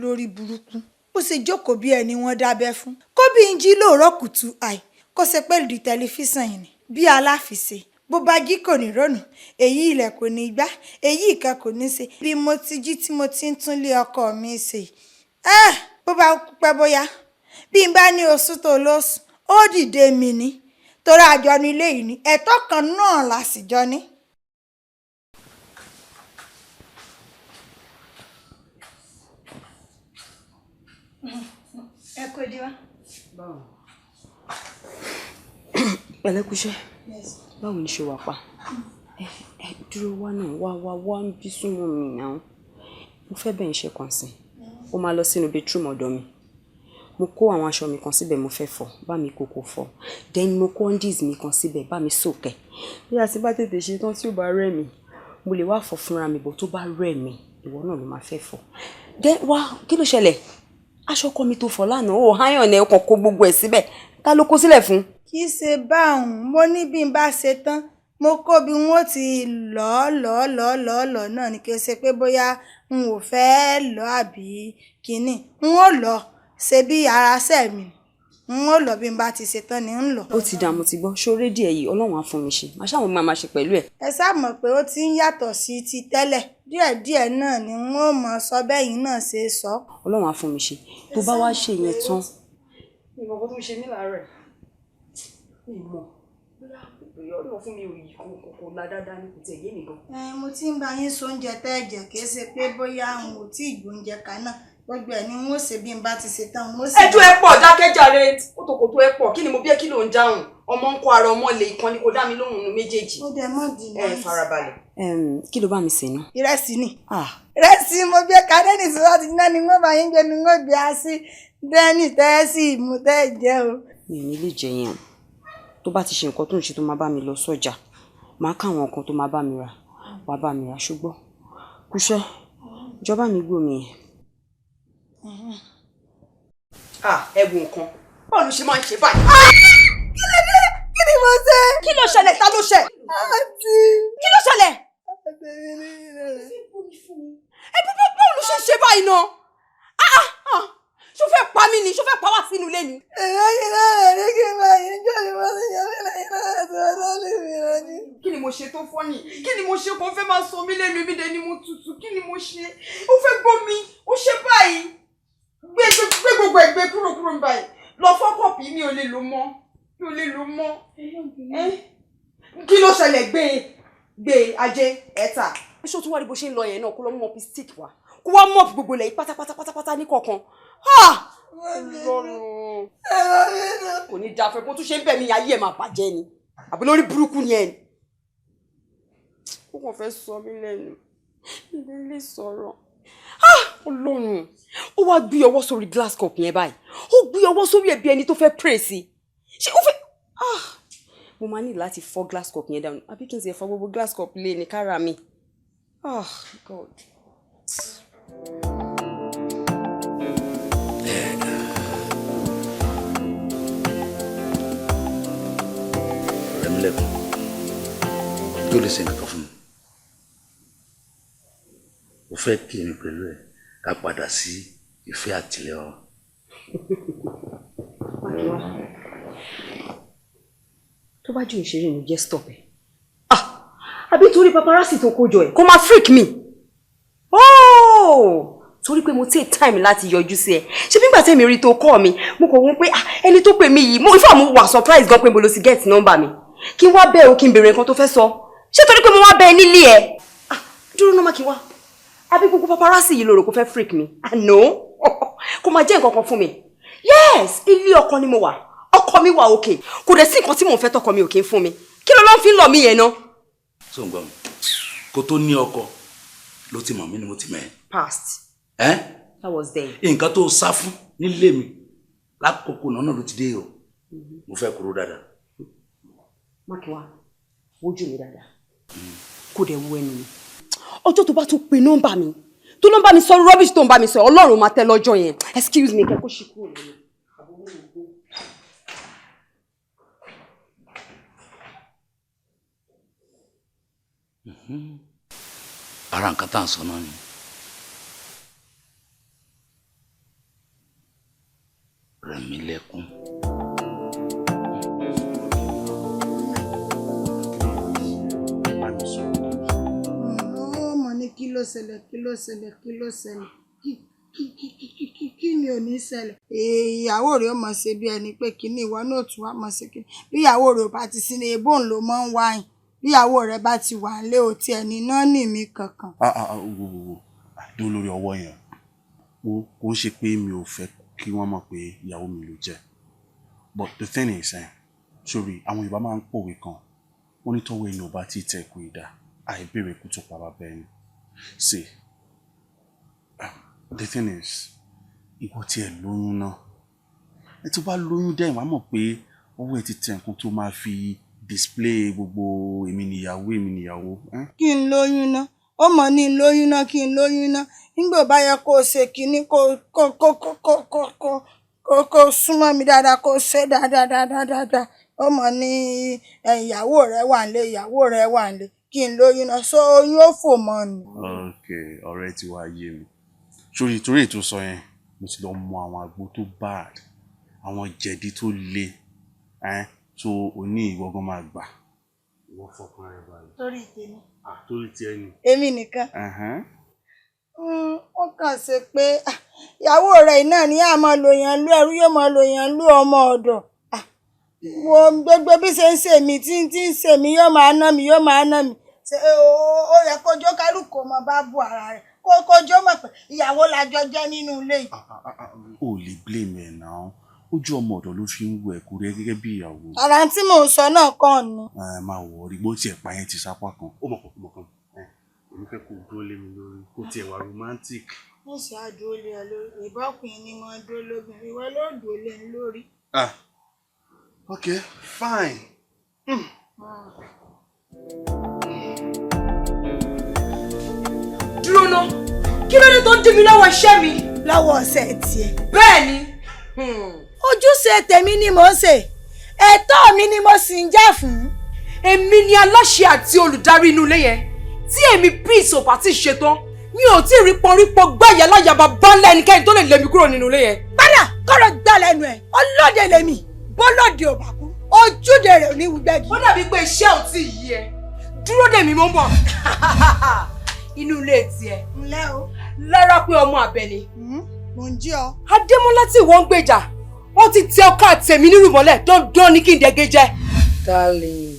S6: Lórí burúkú bó ṣe jókòó bí ẹni wọ́n dábẹ́ fún kó bí ń jí lóòrọ̀ kùtù àì kó ṣe pẹ̀lú di tẹlifíṣàn yìí ni bí aláfiṣe bó bá jí kò ní rònú èyí ilẹ̀ kò ní gbá èyí ìkan kò ní ṣe bí mo ti jí tí mo ti ń tún lé ọkọ mi ṣe bó bá pẹ́ bóyá bí n bá ní oṣù tó lóṣù ó dìde mi ní torí àjọ ní ilé yìí ni ẹ̀tọ́ kan náà la sì jọ ní.
S15: Ẹ kú ìdí wá. Pẹ̀lẹ́kúṣẹ́. Báwo ni ṣe wà pa? Dúró wá náà wá ń bí súnmọ́ mi náà. Mo fẹ́ bẹ̀ ń ṣe kàn sí. Ó máa lọ sínú bedroom ọ̀dọ̀ mi. Mo kó àwọn aṣọ mi kan síbẹ̀ mo fẹ́ fọ̀, bá mi kókó fọ̀. Then mo kó undies mi kan síbẹ̀, bá mi sókè. Bí a ti bá tètè ṣe tán tí ó bá rẹ̀ mí, mo lè wá fọ̀ fúnra mi bọ̀ tó bá rẹ̀ mí, ìwọ náà ló máa fẹ́ fọ̀. Then wá, kí ló ṣẹlẹ̀? Aṣọ ọkọ mi tó fọ̀ lánàá, ó háyàn ní ọkàn kó gbogbo ẹ̀ síbẹ̀. Ta ló kó sílẹ̀ fún?
S6: Kì í ṣe báhùn, mo ní bí n bá ṣe tán, mo kó bí wọ́n ti lọ́ náà ni kì í ṣe pé bóyá n ò fẹ́ lọ àbí kínní. N ó lọ ṣe bí ara ṣẹ̀ mi. n ó lọ bí n bá ti ṣe tán ni ń lọ.
S15: ó ti dààmú ti gbọ́ ṣoré díẹ̀ yìí ọlọ́run á fún mi ṣe màá ṣàwọn máa ṣe pẹ̀lú ẹ̀.
S6: ẹ ṣáà mọ̀ pé ó ti ń yàtọ̀ sí ti tẹ́lẹ̀ díẹ̀díẹ̀ náà ni n ó mọ̀ sọ bẹ́yìn náà ṣe sọ.
S15: ọlọ́run á fún mi ṣe tó bá wá ṣe yẹn tán.
S6: ìmọ̀ kó tó ṣe mí láàárọ̀
S15: ìmọ̀ ọlọ́run fún mi ò yí kò la dáadáa ní kò tẹ̀ yé mi gan.
S6: mo ti ń bá yín so oúnjẹ tẹ́ ẹ̀jẹ̀ kì í ṣe pé bóyá n ò tí ì gbóúnjẹ kaná gbogbo ẹ̀ ni n ó ṣe bí n bá ti ṣe tán n ó ṣe.
S15: ẹjọ́ ẹ pọ̀ dákẹ́jàre kótókótó ẹ pọ̀ kí ni mo bí ẹ kí ló ń dáhùn ọmọ ń kó ara ọmọ lè ìkànnì kó dá mi lóhùn nu méjèèjì.
S6: ó dẹ mọ́ dì
S15: ẹ farabalẹ̀. kí ló bá mi sè ná.
S6: ìrẹsì ni ìrẹsì mo gbé ka dẹ́nì tí wọ́n ti ná ni wọ́n bá yín gbé ni wọ́n gbé a sí dẹ́nì tẹ́ sí ìmú tẹ́ jẹ́ o.
S15: mi ò ní lè jẹ yẹn tó bá ti ṣe nǹkan tó ń ṣe tó máa bá mi lọ sọ́jà máa káwọn nǹkan tó máa bá mi rà wàá bá mi rà ṣùgbọ́n kúṣẹ́ ìjọba mi gbó mi yẹn. ẹ̀bùn nǹkan báwo ló ṣe máa ń ṣe báyìí.
S6: kí ni mo ṣe.
S15: kí ló ṣẹlẹ̀ ta ló ṣẹ̀.
S6: àǹtí.
S15: kí ló ṣẹlẹ̀. báwo ló ṣe ń ṣe báyìí náà. ṣó fẹ́ pa mí ni ṣó fẹ́ pa wá sínú ilé ni. kí ni mo ṣe tó fọ́ ni kí ni mo ṣe kó fẹ́ máa sọ mí lẹ́nu ibi dẹ ni mo tutù kí ni mo ṣe ó fẹ́ gbọ́ mi ó ṣe báyìí gbé gbogbo ẹgbẹ́ kúrò báyìí lọ fọ́kọ̀pì mi ò lè lò mọ́ kí ló ṣẹlẹ̀ gbé ajé ẹ̀ta. ṣé o tún wá rí bó ṣe ń lọ yẹn náà kó lọ mú mọ́pì stick wá kó wá mọ́pì gbogbo ilẹ̀ yìí pátápátá ní kọ̀ọ̀kan. kò ní dáa fẹ́ bó tún ṣe ń bẹ̀ mí ayé ẹ̀ máa bàjẹ́ ni àbí lórí burúkú ni ẹ̀ ni. ó kàn fẹ́ sọ mí lẹ́nu ilé lè sọ̀rọ̀. Ọlọ́run ó wá gbé ọwọ́ sórí glass cup yẹn báyìí ó gbé ọwọ́ sórí ẹ̀ bí ẹni tó fẹ́ pray sí ṣé ó fẹ́. mo máa ní láti fọ́ glass cup yẹn dànù àbí kí n sì fọ́ gbogbo glass cup lé ní kára mi. God.
S2: Rẹ̀mílẹ́kùn tó lè ṣe nǹkan fún mi mo fẹ́ kí mi pẹ̀lú ẹ̀ ká padà sí ìfẹ́ àtìlẹ́wọ̀n.
S15: tó bá jù ìṣeré mi jẹ́ stop ẹ̀ àbí torí paparazzi tó kójọ ẹ̀ kó máa freak mi torí pé mo take time láti yọjú sí ẹ ṣé bí ìgbà tẹ́mi rí tó kọ́ mi mo kọ̀ wọ́n pé ẹni tó pè mí yìí mo ìfọ̀ mo wà surprise gan pé mo lọ sí get number mi kí n wá bẹ́ẹ̀ o kí n béèrè nǹkan tó fẹ́ sọ ṣé torí pé mo wá bẹ́ẹ̀ nílé ẹ̀ dúró náà má kí wá àbí gbogbo paparazzi yìí lóru kò fẹ́ freak mi no kò máa jẹ́ nǹkan kan fún mi yes ilé ọkọ ni mo wà ọkọ mi wà òkè kò dẹ̀ sí nǹkan tí mò ń fẹ́ tọkọ mi ò kí ń fún mi kí ló lọ́n fi ń lọ mí yẹn ná.
S2: tó ń gbọ́ mi kó tó ní ọkọ ló ti mọ̀ mí ni mo ti mẹ́ ẹ́.
S15: past. that was then.
S2: nǹkan tó sá fún nílé mi lákòókò náà ló ti dé o mo fẹ́ kúrò dáadáa.
S15: mákìwá wojú mi dáadáa kó dẹ̀ wú ẹnu mi ọjọ́ tó bá tún pe nọ́mbà mi tó nọ́mbà mi sọ rubbish tó ń bá mi sọ ọlọ́run máa tẹ́ lọ́jọ́ yẹn excuse me kẹ́kọ̀ọ́ ṣì kúrò lẹ́nu.
S2: ara nǹkan tá à ń sọ náà ni Rẹ̀mílẹ́kùn.
S6: ọmọ ní kí ló ṣẹlẹ̀ kí ni ò ní ṣẹlẹ̀ ìyàwó rẹ̀ ó mọ̀ ṣe bí ẹni pé kíní ìwọ náà tún wá mọ̀ ṣe kíní bí ìyàwó rẹ̀ ò bá ti sí ní ebó ń lò mọ́ ń wáyìn bí ìyàwó rẹ̀ bá ti wà lé o ti ẹni náà nì mí kankan.
S9: dúró lórí ọwọ́ yẹn kò ń ṣe pé mi ò fẹ́ kí wọ́n mọ̀ pé ìyàwó mi ló jẹ́ but the thing is sorry àwọn Yorùbá máa ń pòwe kan wọ́n ní tọ́wọ́ ẹni ò bá tí tẹ̀ kú ìdá àìbèrè kú tó pa bàbá ẹni see the thing is ìwọ tí ẹ lóyún náà ẹ tó bá lóyún dẹ́yìn wá mọ̀ pé ọwọ́ ẹ ti tẹ̀ nǹkan tó máa fi display gbogbo èmi nìyàwó.
S6: kí n lóyún ná ó mọ̀ ní lóyún ná kí n lóyún ná nígbà bá yẹ kó o ṣe kínní kó súnmọ́ mi dáadáa kó o ṣe dáadáa ó mọ̀ ní ìyàwó rẹ̀ wà nílé kí n lóyún ná so oyún ó fò mọ́ ni.
S9: ok ọ̀rẹ́ ti wá yé mi sórí torí ètò sọ yẹn mo ti lọ mọ àwọn àgbo tó bad àwọn jẹ̀dí tó le tó oní ìwọ́gbọ́n máa gbà. Wọ́n fọkàn rẹ̀ balẹ̀.
S6: Torí tèmi.
S9: Torí ti ẹni.
S6: Èmi nìkan. Ó kàn ṣe pé ìyàwó rẹ̀ náà ní àmọ́ lòyàn lú ẹrú yóò mọ lòyàn lú ọmọ ọ̀dọ̀. Wo gbogbo bí ṣe ń ṣe mí tí ń ṣe mí yóò máa ná mi. Ó yẹ kójó kálukú mọ bá bu ara rẹ̀. Kójó mọ̀ pé ìyàwó lájọ jẹ́ nínú ilé yìí.
S9: O lè blame ẹ̀ náà. Ojú ọmọ ọ̀dọ̀ ló fi ń wo ẹ̀kú rẹ̀ gẹ́gẹ́ bí ìyàwó.
S6: Ara tí mò ń sọ náà kàn ni.
S9: Máa wọ̀ ọ́ rí bó tiẹ̀ pa yẹn ti sápá kan. Ó mọ̀ kan. Èmi fẹ́ kó dúró lé mi lórí kó tiẹ̀ wá romantic.
S6: Mo ṣe àdúró lé ọ lórí. Ìbọ́kùnrin ni mo dúró lóbìnrin. Ìwọ ló dúró lé mi lórí.
S9: Okay, fine.
S17: Dúró ná, kí ló dé tó ń dí mi lọ́wọ́ iṣẹ́ mi?
S6: Lọ́wọ́ ọ̀sẹ̀ tiẹ̀.
S17: Bẹ́ẹ̀ni.
S6: Ojúṣe tèmi ni mò ń ṣe. Ẹ̀tọ́ mi ni mo sì ń jà fún.
S17: Èmi ni aláṣẹ àti olùdarí inú ilé yẹn. Tí èmi Peace ò bá ti ṣetán, mi ò tí ì rí pọnrípọ gbáyà láyàbá bánlẹ̀ ẹnikẹ́ni tó lè lé mi kúrò nínú ilé yẹn.
S6: Padà kọ́rọ̀ gbá lẹ́nu ẹ̀, ọlọ́dẹ lèmi, bọ́lọ́dẹ ò bá kú, ojúde rẹ̀ ò ní wúgbẹ́gi.
S17: Ó dàbí pé iṣẹ́ ò tí ì yí ẹ. Dúró dè mí mo ń bọ̀. Inú ilé tiẹ̀.
S6: Ǹlẹ́ o.
S17: Lára pé ọmọ Àbẹ̀ní.
S6: Mò ń jí ọ.
S17: Adémọ́lá tí wọ́n ń gbèjà, wọ́n ti tẹ ọkọ àtẹ̀mí nírú mọ́lẹ̀ dandan ní kí n dẹ́gẹ́ jẹ́.
S5: Darling.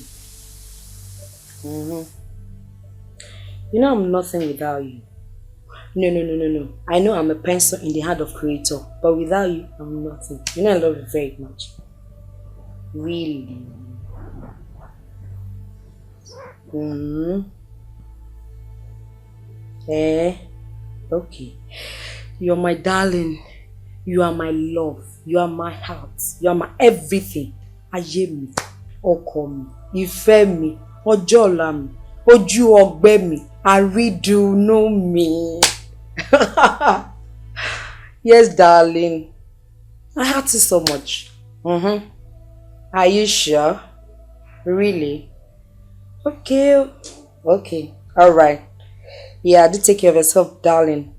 S5: You know I'm nothing without you. No. I know I'm a pencil in the hand of Creator, but without you, I'm nothing. You know I love you very much. Really. Okay. You're my darling. You are my love. You are my heart. You are my everything. Ayé mi, ọkọ mi, ìfẹ́ mi, ọjọ́ ọ̀la mi, ojú ọgbẹ́ mi, àrídùnnú mi. Yes, darling. I hurt you so much. Are you sure? Really? Okay. All right. Yeah, do take care of yourself, darling.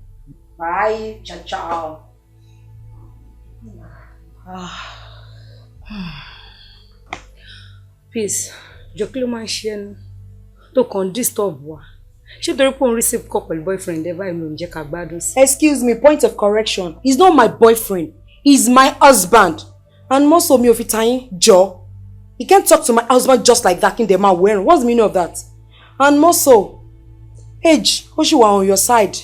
S5: Bye. Ciao. Peace. Jọ̀kí ló máa ń ṣe ẹnu tó kàn disturb wa. Ṣé torí pé òun receive call pẹ̀lú boyfriend ẹ báyìí ló ń jẹ́ ká gbádùn sí? Excuse me, point of correction. He's not my boyfriend. He's my husband. And more so mi ò fi ta yín jọ. You can't talk to my husband just like that in the man wearing. What's the meaning of that? And more so, age, ó ṣì wà on your side.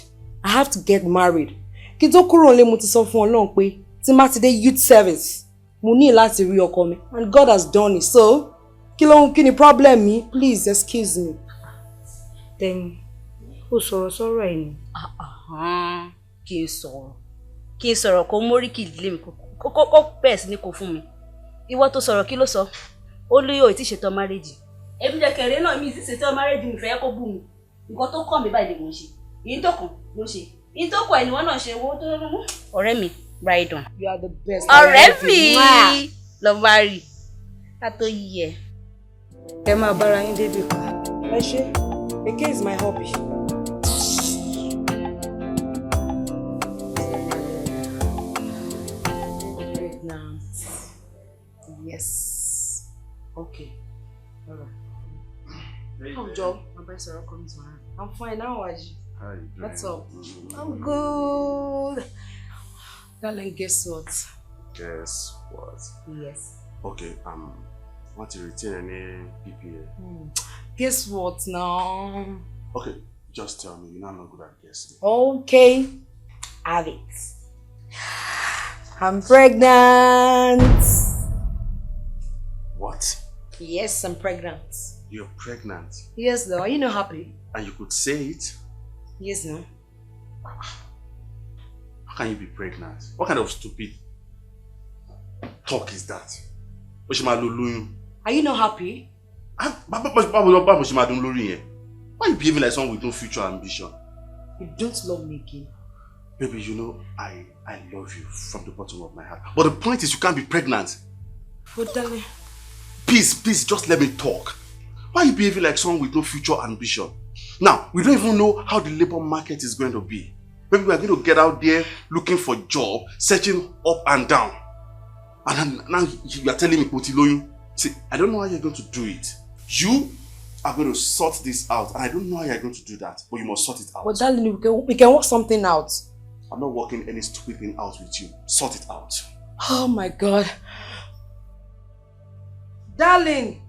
S5: I have to get married. Kí n tó kúrò nílé mo ti sọ fún Ọlọ́run pé tí má ti dé youth service, mo ní láti rí ọkọ mi. And God has done it. So, kí ni problem mi? Please excuse me.
S14: Then, ó sọ̀rọ̀ ẹ̀ ni.
S8: Kí n sọ̀rọ̀ kó mórí kì í lé mi kó bẹ́ẹ̀ sí ni kò fún mi. Ìwọ tó sọ̀rọ̀ kí ló sọ? Ó lóye ò tí ṣètò marriage. Èmi jẹ́ kẹ̀rẹ́ náà mi ti ṣètò marriage mi fẹ́ kó bú mi. Nǹkan tó kàn mí báyìí ni mo ṣe. Èyí tó kàn ló ṣe. Èyí tó kàn ẹ̀nìwọ́n náà ṣe owó tó rún. Ọ̀rẹ́ mi, Brydon.
S5: You are the best.
S8: Ọ̀rẹ́ mi lọ bá rí. Ká tó yí ẹ.
S5: Ẹ máa bára yín débi kan. Ẹ ṣe. Eke is my hobby. Pregnant. Yes. Okay. All right. How Joe? My best friend comes to mind. I'm fine. How are you?
S9: How are you doing?
S5: What's up? I'm good. Darling, guess what?
S9: Guess what?
S5: Yes.
S9: Okay, want to retain any PPA?
S5: Guess what now?
S9: Okay, just tell me. You're not good at guessing.
S5: Okay. Have it. I'm pregnant.
S9: What?
S5: Yes, I'm pregnant.
S9: You're pregnant?
S5: Yes, though. Are you not happy?
S9: And you could say it?
S5: Yes, no.
S9: How can you be pregnant? What kind of stupid talk is that?
S5: Are you not happy?
S9: Why are you behaving like someone with no future ambition?
S5: You don't love me again.
S9: Baby, you know, I love you from the bottom of my heart. But the point is you can't be pregnant.
S5: But darling...
S9: Please, just let me talk. Why are you behaving like someone with no future ambition? Now, we don't even know how the labor market is going to be. Maybe we are going to get out there looking for a job, searching up and down. And now you are telling me put lóyún. See, I don't know how you're going to do it. You are going to sort this out, and I don't know how you're going to do that, but you must sort it out.
S17: But darling, we can work something out.
S9: I'm not working any stupid thing out with you. Sort it out.
S17: Oh my God. Darling.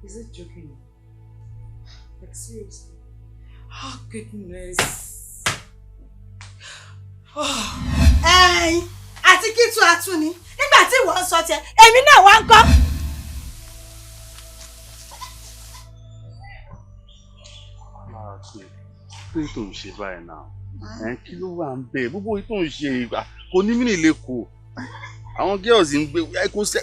S17: Is it joking? Like seriously? Oh goodness.
S6: Àti kí tu àtúni nígbà tí wọ́n sọ tiẹ̀ èmi náà wá ń kọ́.
S9: Kí tó ń ṣe báyìí náà? Kí ló wà ń bẹ̀? Gbogbo tó ń ṣe kò ní mí lẹ́kọ̀ọ́. Àwọn girls ń gbé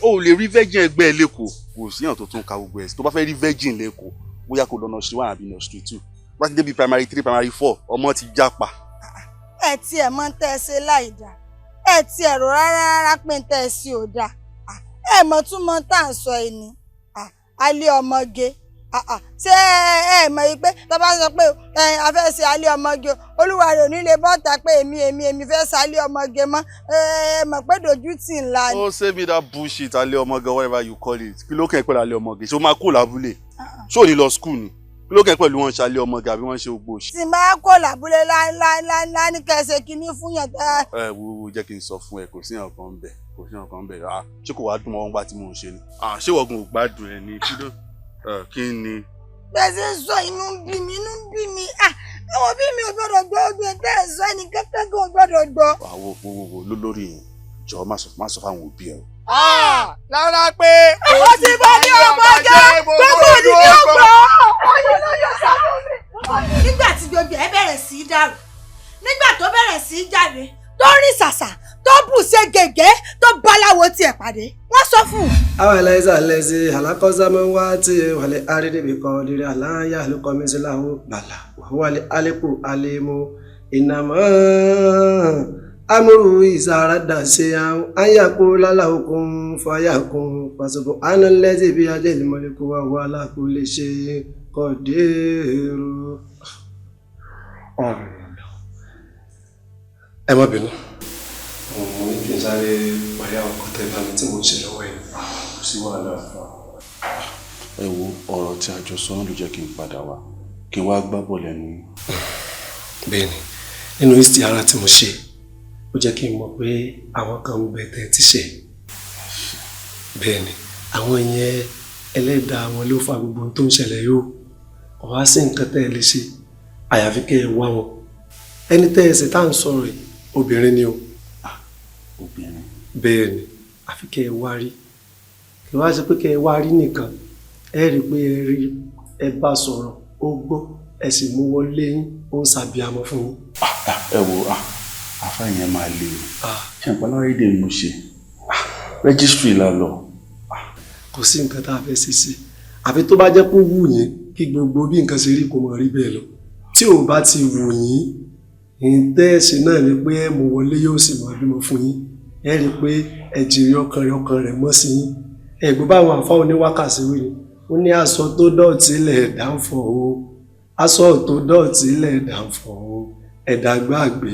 S9: ó lè rí virgin ẹgbẹ́ lẹ́kọ̀ọ́. Kò síyàn tó tún ka gbogbo ẹ̀. Tó bá fẹ́ rí virgin lẹ́kọ̀ọ́, bóyá kò lọ nursery 1 àbí nursery 2. Bá ti débi primary 3, primary 4, ọmọ ti jápa.
S6: Ẹ tí ẹ mọ̀ tẹ́ ṣe láìdá. Ẹ tí ẹ rò rárá pé tẹ́ ṣe ò dá. Ẹ mọ̀ tún mọ̀ tá ń sọ ẹni. Alẹ́ ọmọge. Ṣé ẹ mọ̀ pé tó bá sọ pé a fẹ́ ṣe alẹ́ ọmọge, olúwa rẹ̀ ò ní lè bọ́ta pé èmi fẹ́ ṣe alẹ́ ọmọge mọ́. Ẹ mọ̀ pé dojú tì ńlá ni.
S9: Oh, say me that bullshit alẹ́ ọmọge, whatever you call it. Kí ló kàn pẹ̀lú alẹ́ ọmọge? Ṣé o máa kó lábúlé? Ṣé o ní lọ school ni? Kí ló kàn pẹ̀lú wọn ṣe alẹ́ ọmọge àbí wọ́n ṣe gbogbo òṣì?
S6: Tí máa kó lábúlé lá ní kẹsẹ̀ kínní fún yàn tẹ́.
S9: Wo jẹ́ kí n sọ fún ẹ, kò sí nǹkan bẹ̀. Kò sí nǹkan bẹ̀. Ṣé kò wá dùn mọ́ wọn gbà tí mò ń ṣe ni? Ṣé wọ́n ò gbádùn ẹ ní kí ló? Kí ni?
S6: Bẹ́ẹ̀ sọ inú ń bí mi. Àwọn bí mi ò gbọ́dọ̀ gbọ́ ogun tẹ́ ẹ̀ sọ ẹni kẹ́kẹ́ gan gbọ́dọ̀ gbọ́.
S9: Wo lórí yẹn, jọ̀ọ́ má sọ fáwọn òbí ẹ o.
S11: Lára pé
S6: ó ti bá ní ọmọ jẹ́ gbogbo ní ọgbà. Ọyọ lọ́yọ̀ sáré mi. Nígbà tí gbogbo ẹ bẹ̀rẹ̀ sí í dàrú, nígbà tó bẹ̀rẹ̀ sí í jáde, tó rìn ṣàṣà, tó bù ṣe gègé, tó báláwo tiẹ̀ pàdé, wọ́n sọ fún un.
S18: Àwọn ẹlẹ́sà lẹ́sẹ̀ alákọ̀ọ́sámọ́ wá tí wàlẹ̀ àrídìbì kan lírí aláyà ló kọ́ mi sí láwọn gbàlà wàlẹ̀ alẹ́kù alẹ́mú ìnàmọ́ amúrú ìsàràdà ṣe àwọn ayàkó lálàókun fàyàkún pàṣípò ánálẹ́sì bí ajé ìmọ̀lẹ́kù wà wà lápò lè ṣe kọ̀dẹ́rù. Ẹ má bínú. Mo ní kí n sáré parí àwọn kọ́tẹ́ bá mi tí mo ń ṣe lọ́wọ́ yìí. Kò sí wàhálà.
S9: Ẹ wo ọ̀rọ̀ tí a jọ sọ náà ló jẹ́ kí n padà wá kí n wá gbá bọ́ọ̀lù ẹnu.
S18: Bẹ́ẹ̀ni, nínú ìsì ara tí mo ṣe, ó jẹ́ kí n mọ̀ pé àwọn kan ń bẹ tẹ́ ti ṣe. Bẹ́ẹ̀ni, àwọn yẹn ẹlẹ́dàá wọn ló fa gbogbo tó ń ṣẹlẹ̀ yóò. Ọ̀wá sí nǹkan tẹ́ ẹ lè ṣe, àyàfi kẹ́ ẹ wá wọn. Ẹni tẹ́ ẹ ṣe tá à ń sọ̀rọ̀ yìí, obìnrin ni o.
S9: Obìnrin.
S18: Bẹ́ẹ̀ni, àfi kẹ́ ẹ wá rí. Kí wá ṣe pé kẹ́ ẹ wá rí nìkan, ẹ rí pé ẹ bá sọ̀rọ̀, ó gbọ́, ẹ sì mú wọlé yín, ó ń ṣàbíamọ fún yín.
S9: Ẹ wo àfáà yẹn máa le o. Ṣé àpáláwá èdè mo ṣe? Rẹ́gísítírì la lọ.
S18: Kò sí nǹkan tá a fẹ́ ṣe sí. Àfi tó bá jẹ́ pé ó wù yín kí gbogbo bí nǹkan ṣe rí kó mọ̀ rí bẹ́ẹ̀ lọ. Tí ò bá ti wù yín, ìtẹ́ẹ̀sì náà ni pé ẹ mú wọlé yóò sì máa bímọ fún yín. Ẹ rí i pé ẹ jìrì ọkàn rẹ̀ mọ́ sí yín. Ẹ̀gbọ́n báwọn àfáà oníwákàsí wí ni. Ó ní aṣọ tó dọ̀tí lẹ̀ dáńfọ̀ o. Aṣọ tó dọ̀tí lẹ̀ dáńfọ̀ o. Ẹ̀dá gbàgbé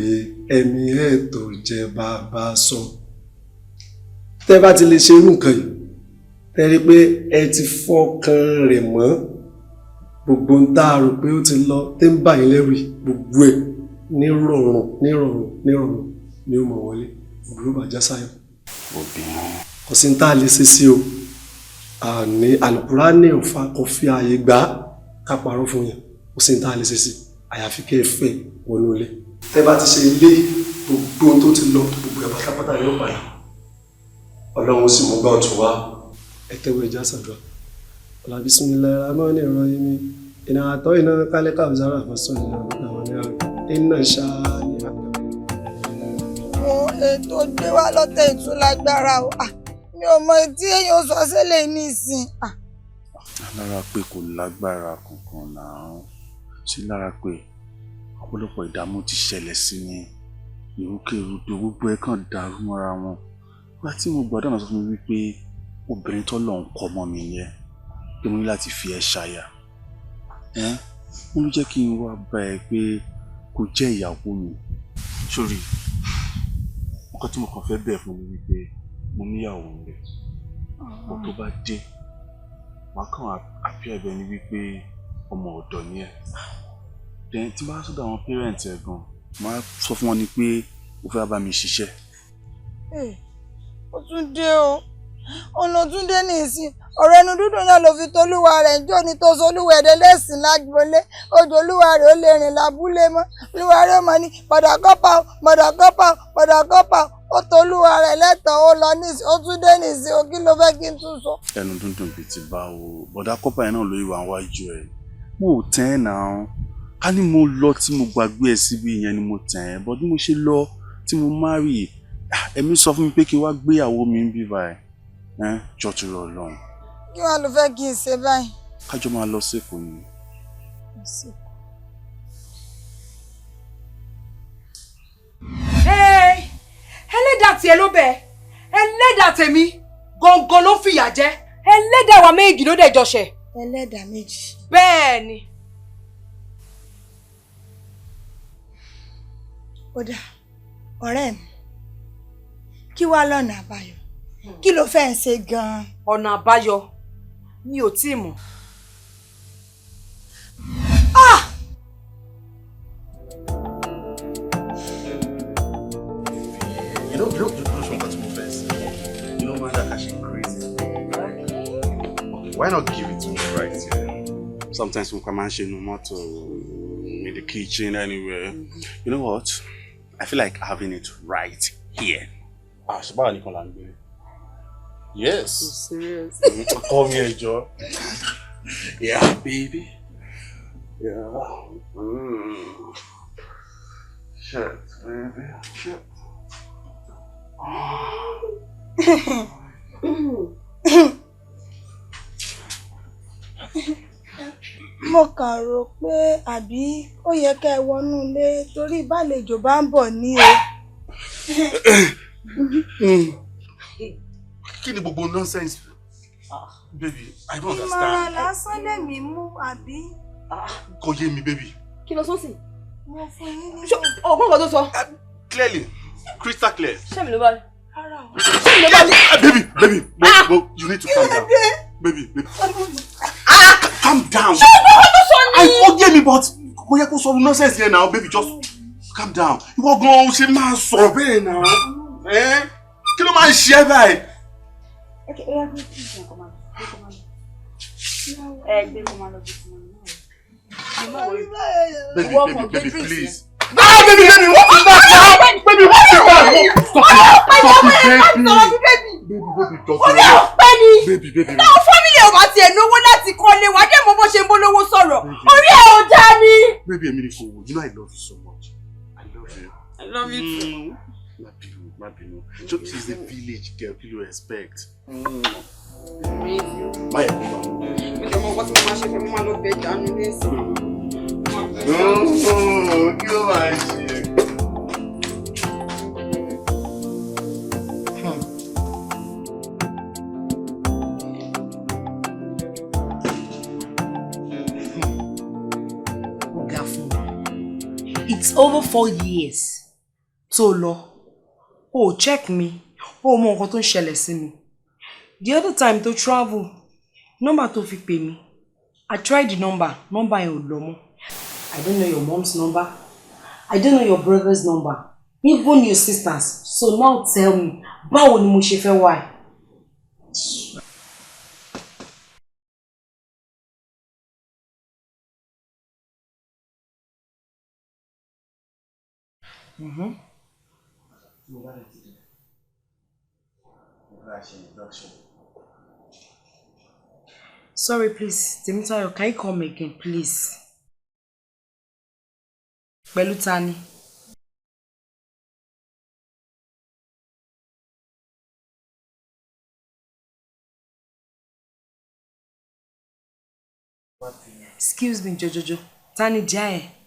S18: ẹ̀mí ẹ̀ tó jẹ bàbá sọ. Tẹ́ bá ti lè ṣe irú nǹkan yìí, tẹ́ rí pé ẹ ti fọkàn rẹ̀ mọ́ gbogbo ń tá a rò pé ó ti lọ tẹ́ ń bà yín lẹ́rù gbogbo ẹ̀ nírọ̀rùn ni ó mọ̀ wọlé òbúrò bàjá sáyọ̀. Kò sí ń tá a lè ṣe sí o. Àní Àlùkùránì kò fi ààyè gbà ká parọ́ fún yẹn. Kò sí ń tá a lè ṣe sí. Àyàfi kẹ́ ẹ fẹ́ wọnú ilé. Tẹ́ bá ti ṣe ilé gbogbo ohun tó ti lọ gbogbo ẹ̀ pátápátá yóò padà. Ọlọ́run sì mú gbà ọ̀tún wá. Ẹ tẹ́wọ́ ẹja ṣàdúrà. Ọ̀là Bismillahirrahmanirrahim. Iná àtọ́ iná kálẹ̀ káwùsára àfọ́sọ́ ìlànà àwọn ní àrùn. Iná ṣáá ní àgbà.
S6: Ètò gbé wá lọ́tẹ̀ ìtúlágbára o. Mi ò mọ tí èèyàn sọ sílẹ̀ nísìn.
S9: Lára pé kò lágbára kankan náà. Sí lára pé ọ̀pọ̀lọpọ̀ ìdààmú ti ṣẹlẹ̀ sí mi. Ìrúkèrúdò gbogbo ẹ̀ kàn dàrú mọ́ra wọn. Nígbà tí mo gbọ́dọ̀ náà sọ fún mi wípé obìnrin tó lọ ń kọ́ ọmọ mi yẹn pé mo ní láti fi ẹ́ ṣaya. Wọ́n ló jẹ́ kí n wá bá ẹ pé kò jẹ́ ìyàwó mi. Sórí nǹkan tí mo kàn fẹ́ bẹ̀ fún mi wípé mo níyàwó ńlẹ̀ mo tó bá dé wàá kàn àpí ẹ̀bẹ̀ ni wípé ọmọ ọ̀dọ̀ ni ẹ̀ then tí bá sọ́dọ̀ àwọn parents ẹ̀ gan máa sọ fún wọn ni pé ó fẹ́ bá mi ṣiṣẹ́.
S6: ó tún dé o ọ̀nà tún dé nìsín ọ̀rọ̀ ẹnu dúdú náà ló fi tolúwa rẹ̀ ń jó ní tó solúwa ẹ̀dẹ́ lẹ́sìn lágbólé ojú olúwa rẹ̀ ó lè rìn lábúlé mọ́ olúwa rẹ̀ ó mọ̀ ní pọ̀dàkọ́pà ó tolúwa rẹ̀ lẹ́tọ̀ọ́ ó lọ nísìn ó tún dé nìsín o kí ló fẹ́ kí n tún sọ.
S9: ẹnu dúndùn bíi ti bá o bọ̀dà kọ́pà yẹn náà ló ìwà wájú ẹ̀ mo ò tẹ́ ẹ̀ náà ká ní mo lọ tí mo gbàgbé ẹ̀ síbi ìyẹn ni mo tẹ̀ ẹ́ bọ́ bí mo ṣe lọ tí mo marry ẹ̀mí sọ fún mi pé kí n wá gbéyàwó mi ń bí báyìí jọ tó rọ Ọlọ́run.
S6: kí wàá ló fẹ́ kí n ṣe báyìí.
S9: kájọ máa lọ sẹ́kọ̀ọ́ ni.
S17: ẹlẹ́dàá tiẹ̀ ló bẹ̀ ẹlẹ́dàá tèmi gangan ló fìyà jẹ ẹlẹ́dàá wa méjì ló dẹ̀ jọṣẹ̀.
S6: ẹlẹ́dàá méjì.
S17: bẹ́ẹ̀ ni.
S6: ó dà ọ̀rẹ́ mi kí wàá lọ́nà àbáyọ kí ló fẹ́ ṣe gan-an.
S17: ọ̀nà àbáyọ mi ò tí ì mọ̀.
S9: You know what I'm first. You know man, that actually crazy. Okay, why not give it to me right here? Sometimes we come and share no matter in the kitchen anywhere. You know what? I feel like having it right here. Shabba ni kon la ngbe. Yes.
S15: Serious.
S9: Come here, Joe. Yeah, baby. Yeah. Shit, baby. Shit.
S6: mo kàn rò pé àbí ó yẹ ká ẹ wọnú ilé torí bálejò bá ń bọ̀ ní o.
S9: Kí ni gbogbo nonsense? Baby, I don't
S6: ìmọ̀ràn
S9: understand.
S6: lásán lèmi mú àbí.
S9: Kò yé mi, baby.
S15: Kí ló sọ sí?
S6: mo fún yín ní.
S15: ọgbọ́n kan tó sọ.
S9: Clearly, crystal clear.
S15: ṣé mi ló bá rí?
S9: Baby, no, you need to calm down. Baby. Calm down.
S15: ṣé ọgbọ́n kan tó sọ ni?
S9: I forgive me, but kò yẹ kó sọ nonsense here now, baby. Just calm down. Ìwọ gan-an ṣe máa sọ̀rọ̀ bẹ́ẹ̀ náà. Kí ló máa ń ṣe ẹ́ báyìí?
S15: Okay, gbé kí n kọ́ máa lọ. Gbé kọ́ máa lọ bí tí mo ní náà.
S9: Baby, please. Baby, what is that now? Baby, what is that? Stop it, baby. Baby.
S17: táwọn fámìlì ọba tiẹ̀ náwó láti kọ́lé wa dé mo bó ṣe ń bólówó sọ̀rọ̀ orí ẹ̀ ò dá ní.
S9: Baby, I mean, you know I love you so much. I love you.
S17: I love you too.
S9: Mabino. She's the village girl, you expect.
S15: Báyọ̀ kò bá. Mi ò mọ̀ wọ́n ti máa ṣe fẹ́ mọ́ máa lọ bẹ̀ dànù ní ẹ̀sìn.
S9: Kí ló máa ṣe?
S17: It's over 4 years. So lọ. Oh, check me. Oh, mọ nǹkan tó ń ṣẹlẹ̀ sí mi. The other time to travel, number tó fi pè mí. I tried the number yẹn ò lọ mọ́. I don't know your mom's number. I don't know your brother's number. Even your sisters. So now tell me, báwo ni mo ṣe fẹ́ wá ẹ? Sorry, please. Temitayo, can you come again, please? Pẹ̀lú tani? Excuse me, Jojojo. Tani Jai.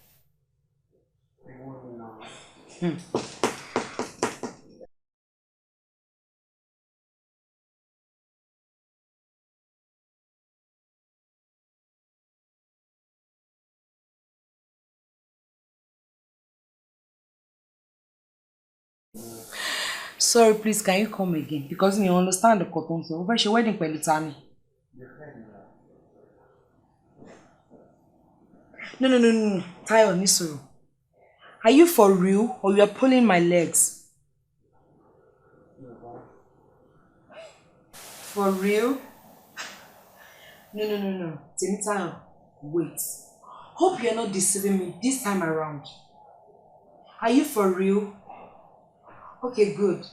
S17: Sorry, please, can you come again? Because you understand the cotton, so over your wedding pẹ̀lú tani. No. Tayo, Nisuru. Are you for real or you are pulling my legs? For real? No. Tayo, wait. Hope you're not deceiving me this time around. Are you for real? Okay, good.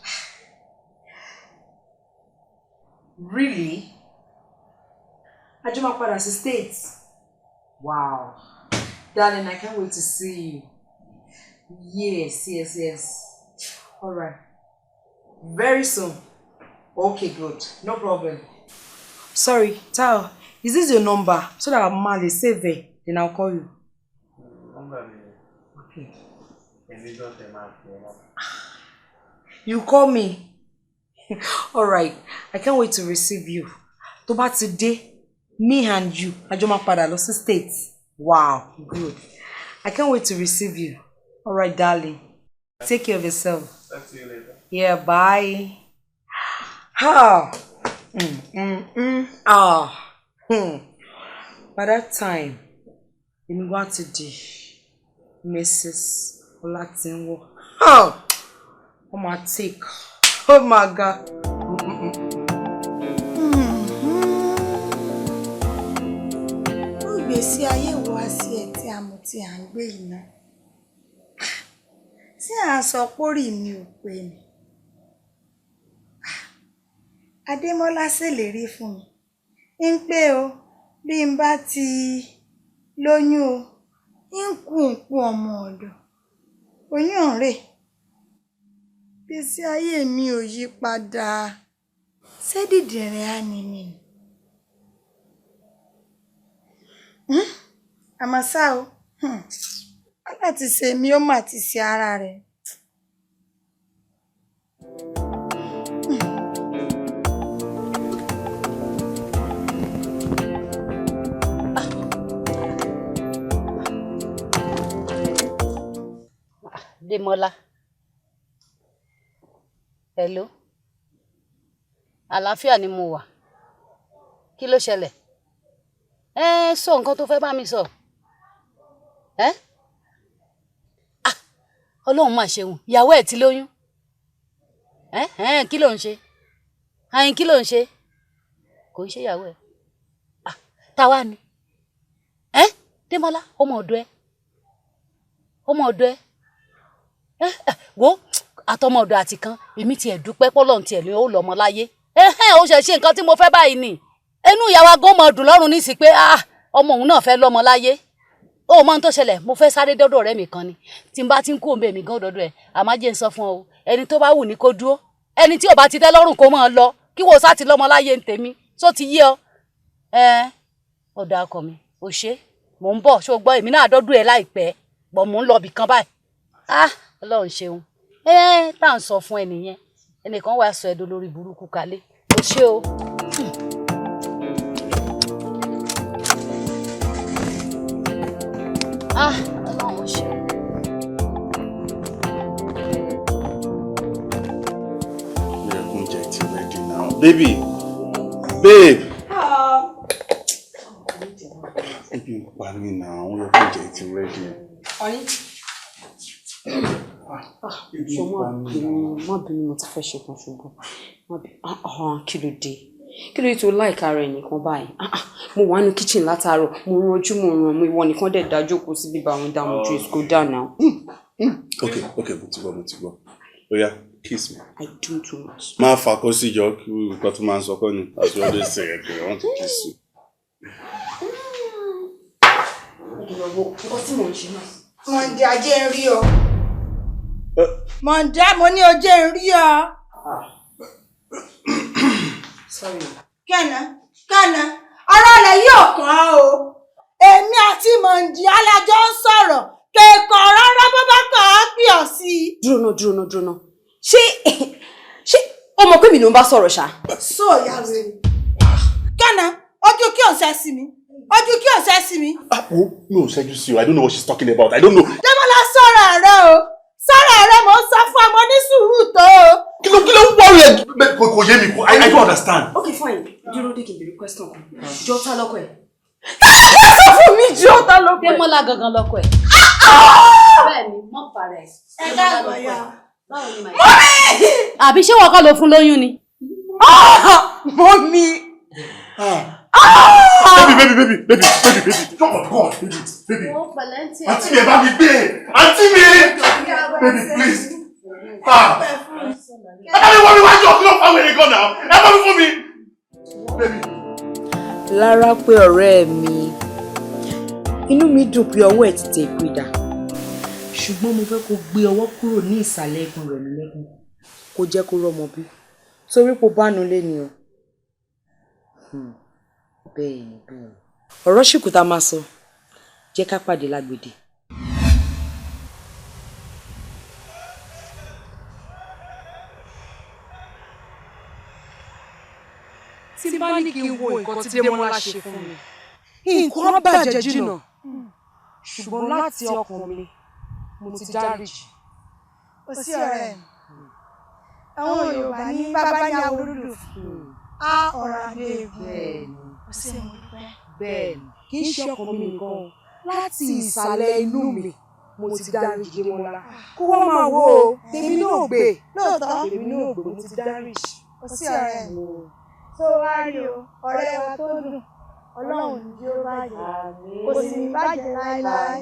S17: Really? Ajuma Pada States. Wow. Darling, I can't wait to see you. Yes. Alright. Very soon. Okay, good. No problem. Sorry, Tao, is this your number? So that I'm mad, save it. Then I'll call you. Okay. You call me. Alright. I can't wait to receive you. Toba today, me and you, Ajoma Pada Losi States. Wow, good. I can't wait to receive you. Alright, darling. Take care of yourself.
S9: Talk to you later.
S17: Yeah, bye. By that time, I'm going to do Mrs. Olatinwo. Oh my take. Oh my God.
S6: Ìgbésí ayé wa sí ẹ̀ tí a mọ̀ tí à ń gbé iná. Tí à ń sọ pórí mi ò pé ni. Adémọ́lá ṣèlérí fún mi. Ń pé o, bí n bá ti lóyún o, ń kú ọmọ ọ̀dọ̀. Oyún rẹ̀. Ìgbésí ayé mi ò yí padà. Ṣé dìdìrín á ní mi? Àmọ́ ṣá o, láti ṣe mi ó mà ti ṣe ara rẹ̀.
S8: Démọ́lá. Hello. Àlàáfíà ni mo wà. Kí ló ṣẹlẹ̀? Sọ nǹkan tó fẹ́ bá mi sọ. Ọlọ́run mà ṣeun. Ìyàwó ẹ̀ ti lóyún. Kí ló ń ṣe? Ayin kí ló ń ṣe? Kò ń ṣe ìyàwó ẹ̀. Táwa ni. Démọ́lá, ọmọ ọ̀dọ̀ ẹ. Ọmọ ọ̀dọ̀ ẹ. Wo àtọmọ ọ̀dọ̀ àti kan èmi ti ẹ̀ dúpẹ́ pọ́lọ́run ti ẹ̀ ní ó lọ́mọ láyé. Ó ṣe ṣe nǹkan tí mo fẹ́ báyìí ni. Inú ìyàwó agán mọ̀ dùn lọ́rùn nísì pé ọmọ òun náà fẹ́ lọ́mọ láyé. Ó mọ ohun tó ṣẹlẹ̀, mo fẹ́ sáré dọ́dọ̀ ọ̀rẹ́ mi kan ni. Tí n bá ti ń kú òǹbẹ mi gan dọ́dọ̀ ẹ̀, àmọ́ jẹ́ ń sọ fún ọ o. Ẹni tó bá wù ní kó dúró. Ẹni tí ò bá ti tẹ́ lọ́rùn kó máa lọ. Kí wo sá ti lọ́mọ láyé ń tèmi. Só ti yé ọ? Ọ̀dọ̀ akọ mi, ò ṣe. Mò ń bọ̀, ṣó gbọ́ èmi náà dọ́dọ̀ ẹ láìpẹ́. Bọ̀ mò ń lọ bì kan báyìí. Ọlọ́run ṣeun. Tá à ń sọ fún ẹ nìyẹn. Ẹnìkan wá sọ ẹ̀dọ̀ lórí burúkú kalẹ̀. Ò ṣe o. Ọlọ́run ṣeun.
S9: Miracle jet ready now. Baby. Babe. Ebi ń pa mí now. Miracle jet ready.
S15: Honey. Má bínú mo ti fẹ́ ṣe kan ṣùgbọ́n. Kí ló dé? Kí ló dé tó láìka ara ẹ̀ nìkan báyìí? Mo wà nínú kitchen látàárọ̀, mo rún ojú mo rún ọmọ ìwọ nìkan dẹ̀ dá jókòó sí bíbá àwọn dáhùn ojú èsì kò dà náà.
S9: Okay, mo ti gbọ́. Oya, kiss me.
S15: I do too much.
S9: Má fakọ́ sí ìjọ kí nǹkan tó máa ń sọ kọ́ ni. As you always say, I want to kiss you.
S6: Mọ̀ndé ajé ń rí ọ. Mọ̀ndé mo ní ojú ń rí ọ.
S15: Sorry.
S6: Kẹ́nà, ọ̀rọ̀ rẹ̀ yóò kàn án o. Èmi àti Mọ̀ndé alájọ ń sọ̀rọ̀. Kẹ̀kọ́ rárá bó bá kàn á pè ọ́ sí i.
S15: Dúró náà. Ṣé o mọ̀ pé mi ló ń bá sọ̀rọ̀ ṣá?
S6: Sọ ìyá rẹ̀. Kẹ́nà, ojú kí o ṣe sí mi.
S9: No, ṣẹ́jú sí o. I don't know what she's talking about. I don't know.
S6: Démọ́lá sọ̀rọ̀ rẹ o. Sọ̀rọ̀ rẹ mo ń sọ fún ọmọ ní sùúrù tó o.
S9: understand?
S15: Okay, fine. Dúró dé kí n béèrè question kan. Jọ ta lọ́kọ ẹ̀.
S17: Sọ fún mi jọ ta lọ́kọ ẹ̀.
S8: Démọ́lá gangan lọ́kọ ẹ̀. Bẹ́ẹ̀ni, mọ́ parẹ́. Ẹ káàbọ̀ yá. Báwo ni màá yẹ? Àbí ṣé wọ́n kọ́ ló fún lóyún ni?
S17: Mọ́mí.
S9: Baby. Come on, baby. Àǹtí mi ẹ bá mi gbé. Àǹtí mi. Baby, please. Ẹ bá mi wọ́n mi wájú ọ̀gbìn ọ̀pá wẹ̀rẹ̀ gan náà. Ẹ bá mi fún mi. Baby.
S15: Lára pé ọ̀rẹ́ mi, inú mi dùn pé ọwọ́ ẹ̀ ti tẹ̀ ìpìdà. Ṣùgbọ́n mo fẹ́ kó gbé ọwọ́ kúrò ní ìsàlẹ̀ ẹ̀gùn rẹ̀ lẹ́gùn. Kó jẹ́ kó rọ́mọ bí. Torí kò bánu lé ni o. Bẹ́ẹ̀ni. Ọ̀rọ̀ ṣìkù tá máa sọ. Jẹ́ ká pàdé lágbèdè.
S17: Tí bá ní kí n wo nǹkan tí Démọ́lá ṣe fún mi. Nǹkan bàjẹ́ jìnnà. Ṣùgbọ́n láti ọkàn mi, mo ti dáríjì.
S6: Ó sí ọ̀rẹ́ mi. Àwọn Yorùbá ní bàbá ní awolúlù. Á ọ̀rọ̀ àdé egun. Ó sì mú pẹ́.
S17: Bẹ́ẹ̀ni, kì í ṣe ọkàn mi nìkan o. Láti ìsàlẹ̀ inú mi, mo ti dáríjì Démọ́lá. Kó wọ́n máa wo o, tèmi náà gbé.
S6: Lóòótọ́.
S17: Tèmi náà gbé, mo ti dáríjì.
S6: Ó sí ọ̀rẹ́ mi. Tó wá rí o, ọ̀rẹ́ wa tó dùn, Ọlọ́run ní yóò bàjẹ́. Kò sì ní bàjẹ́ láéláé.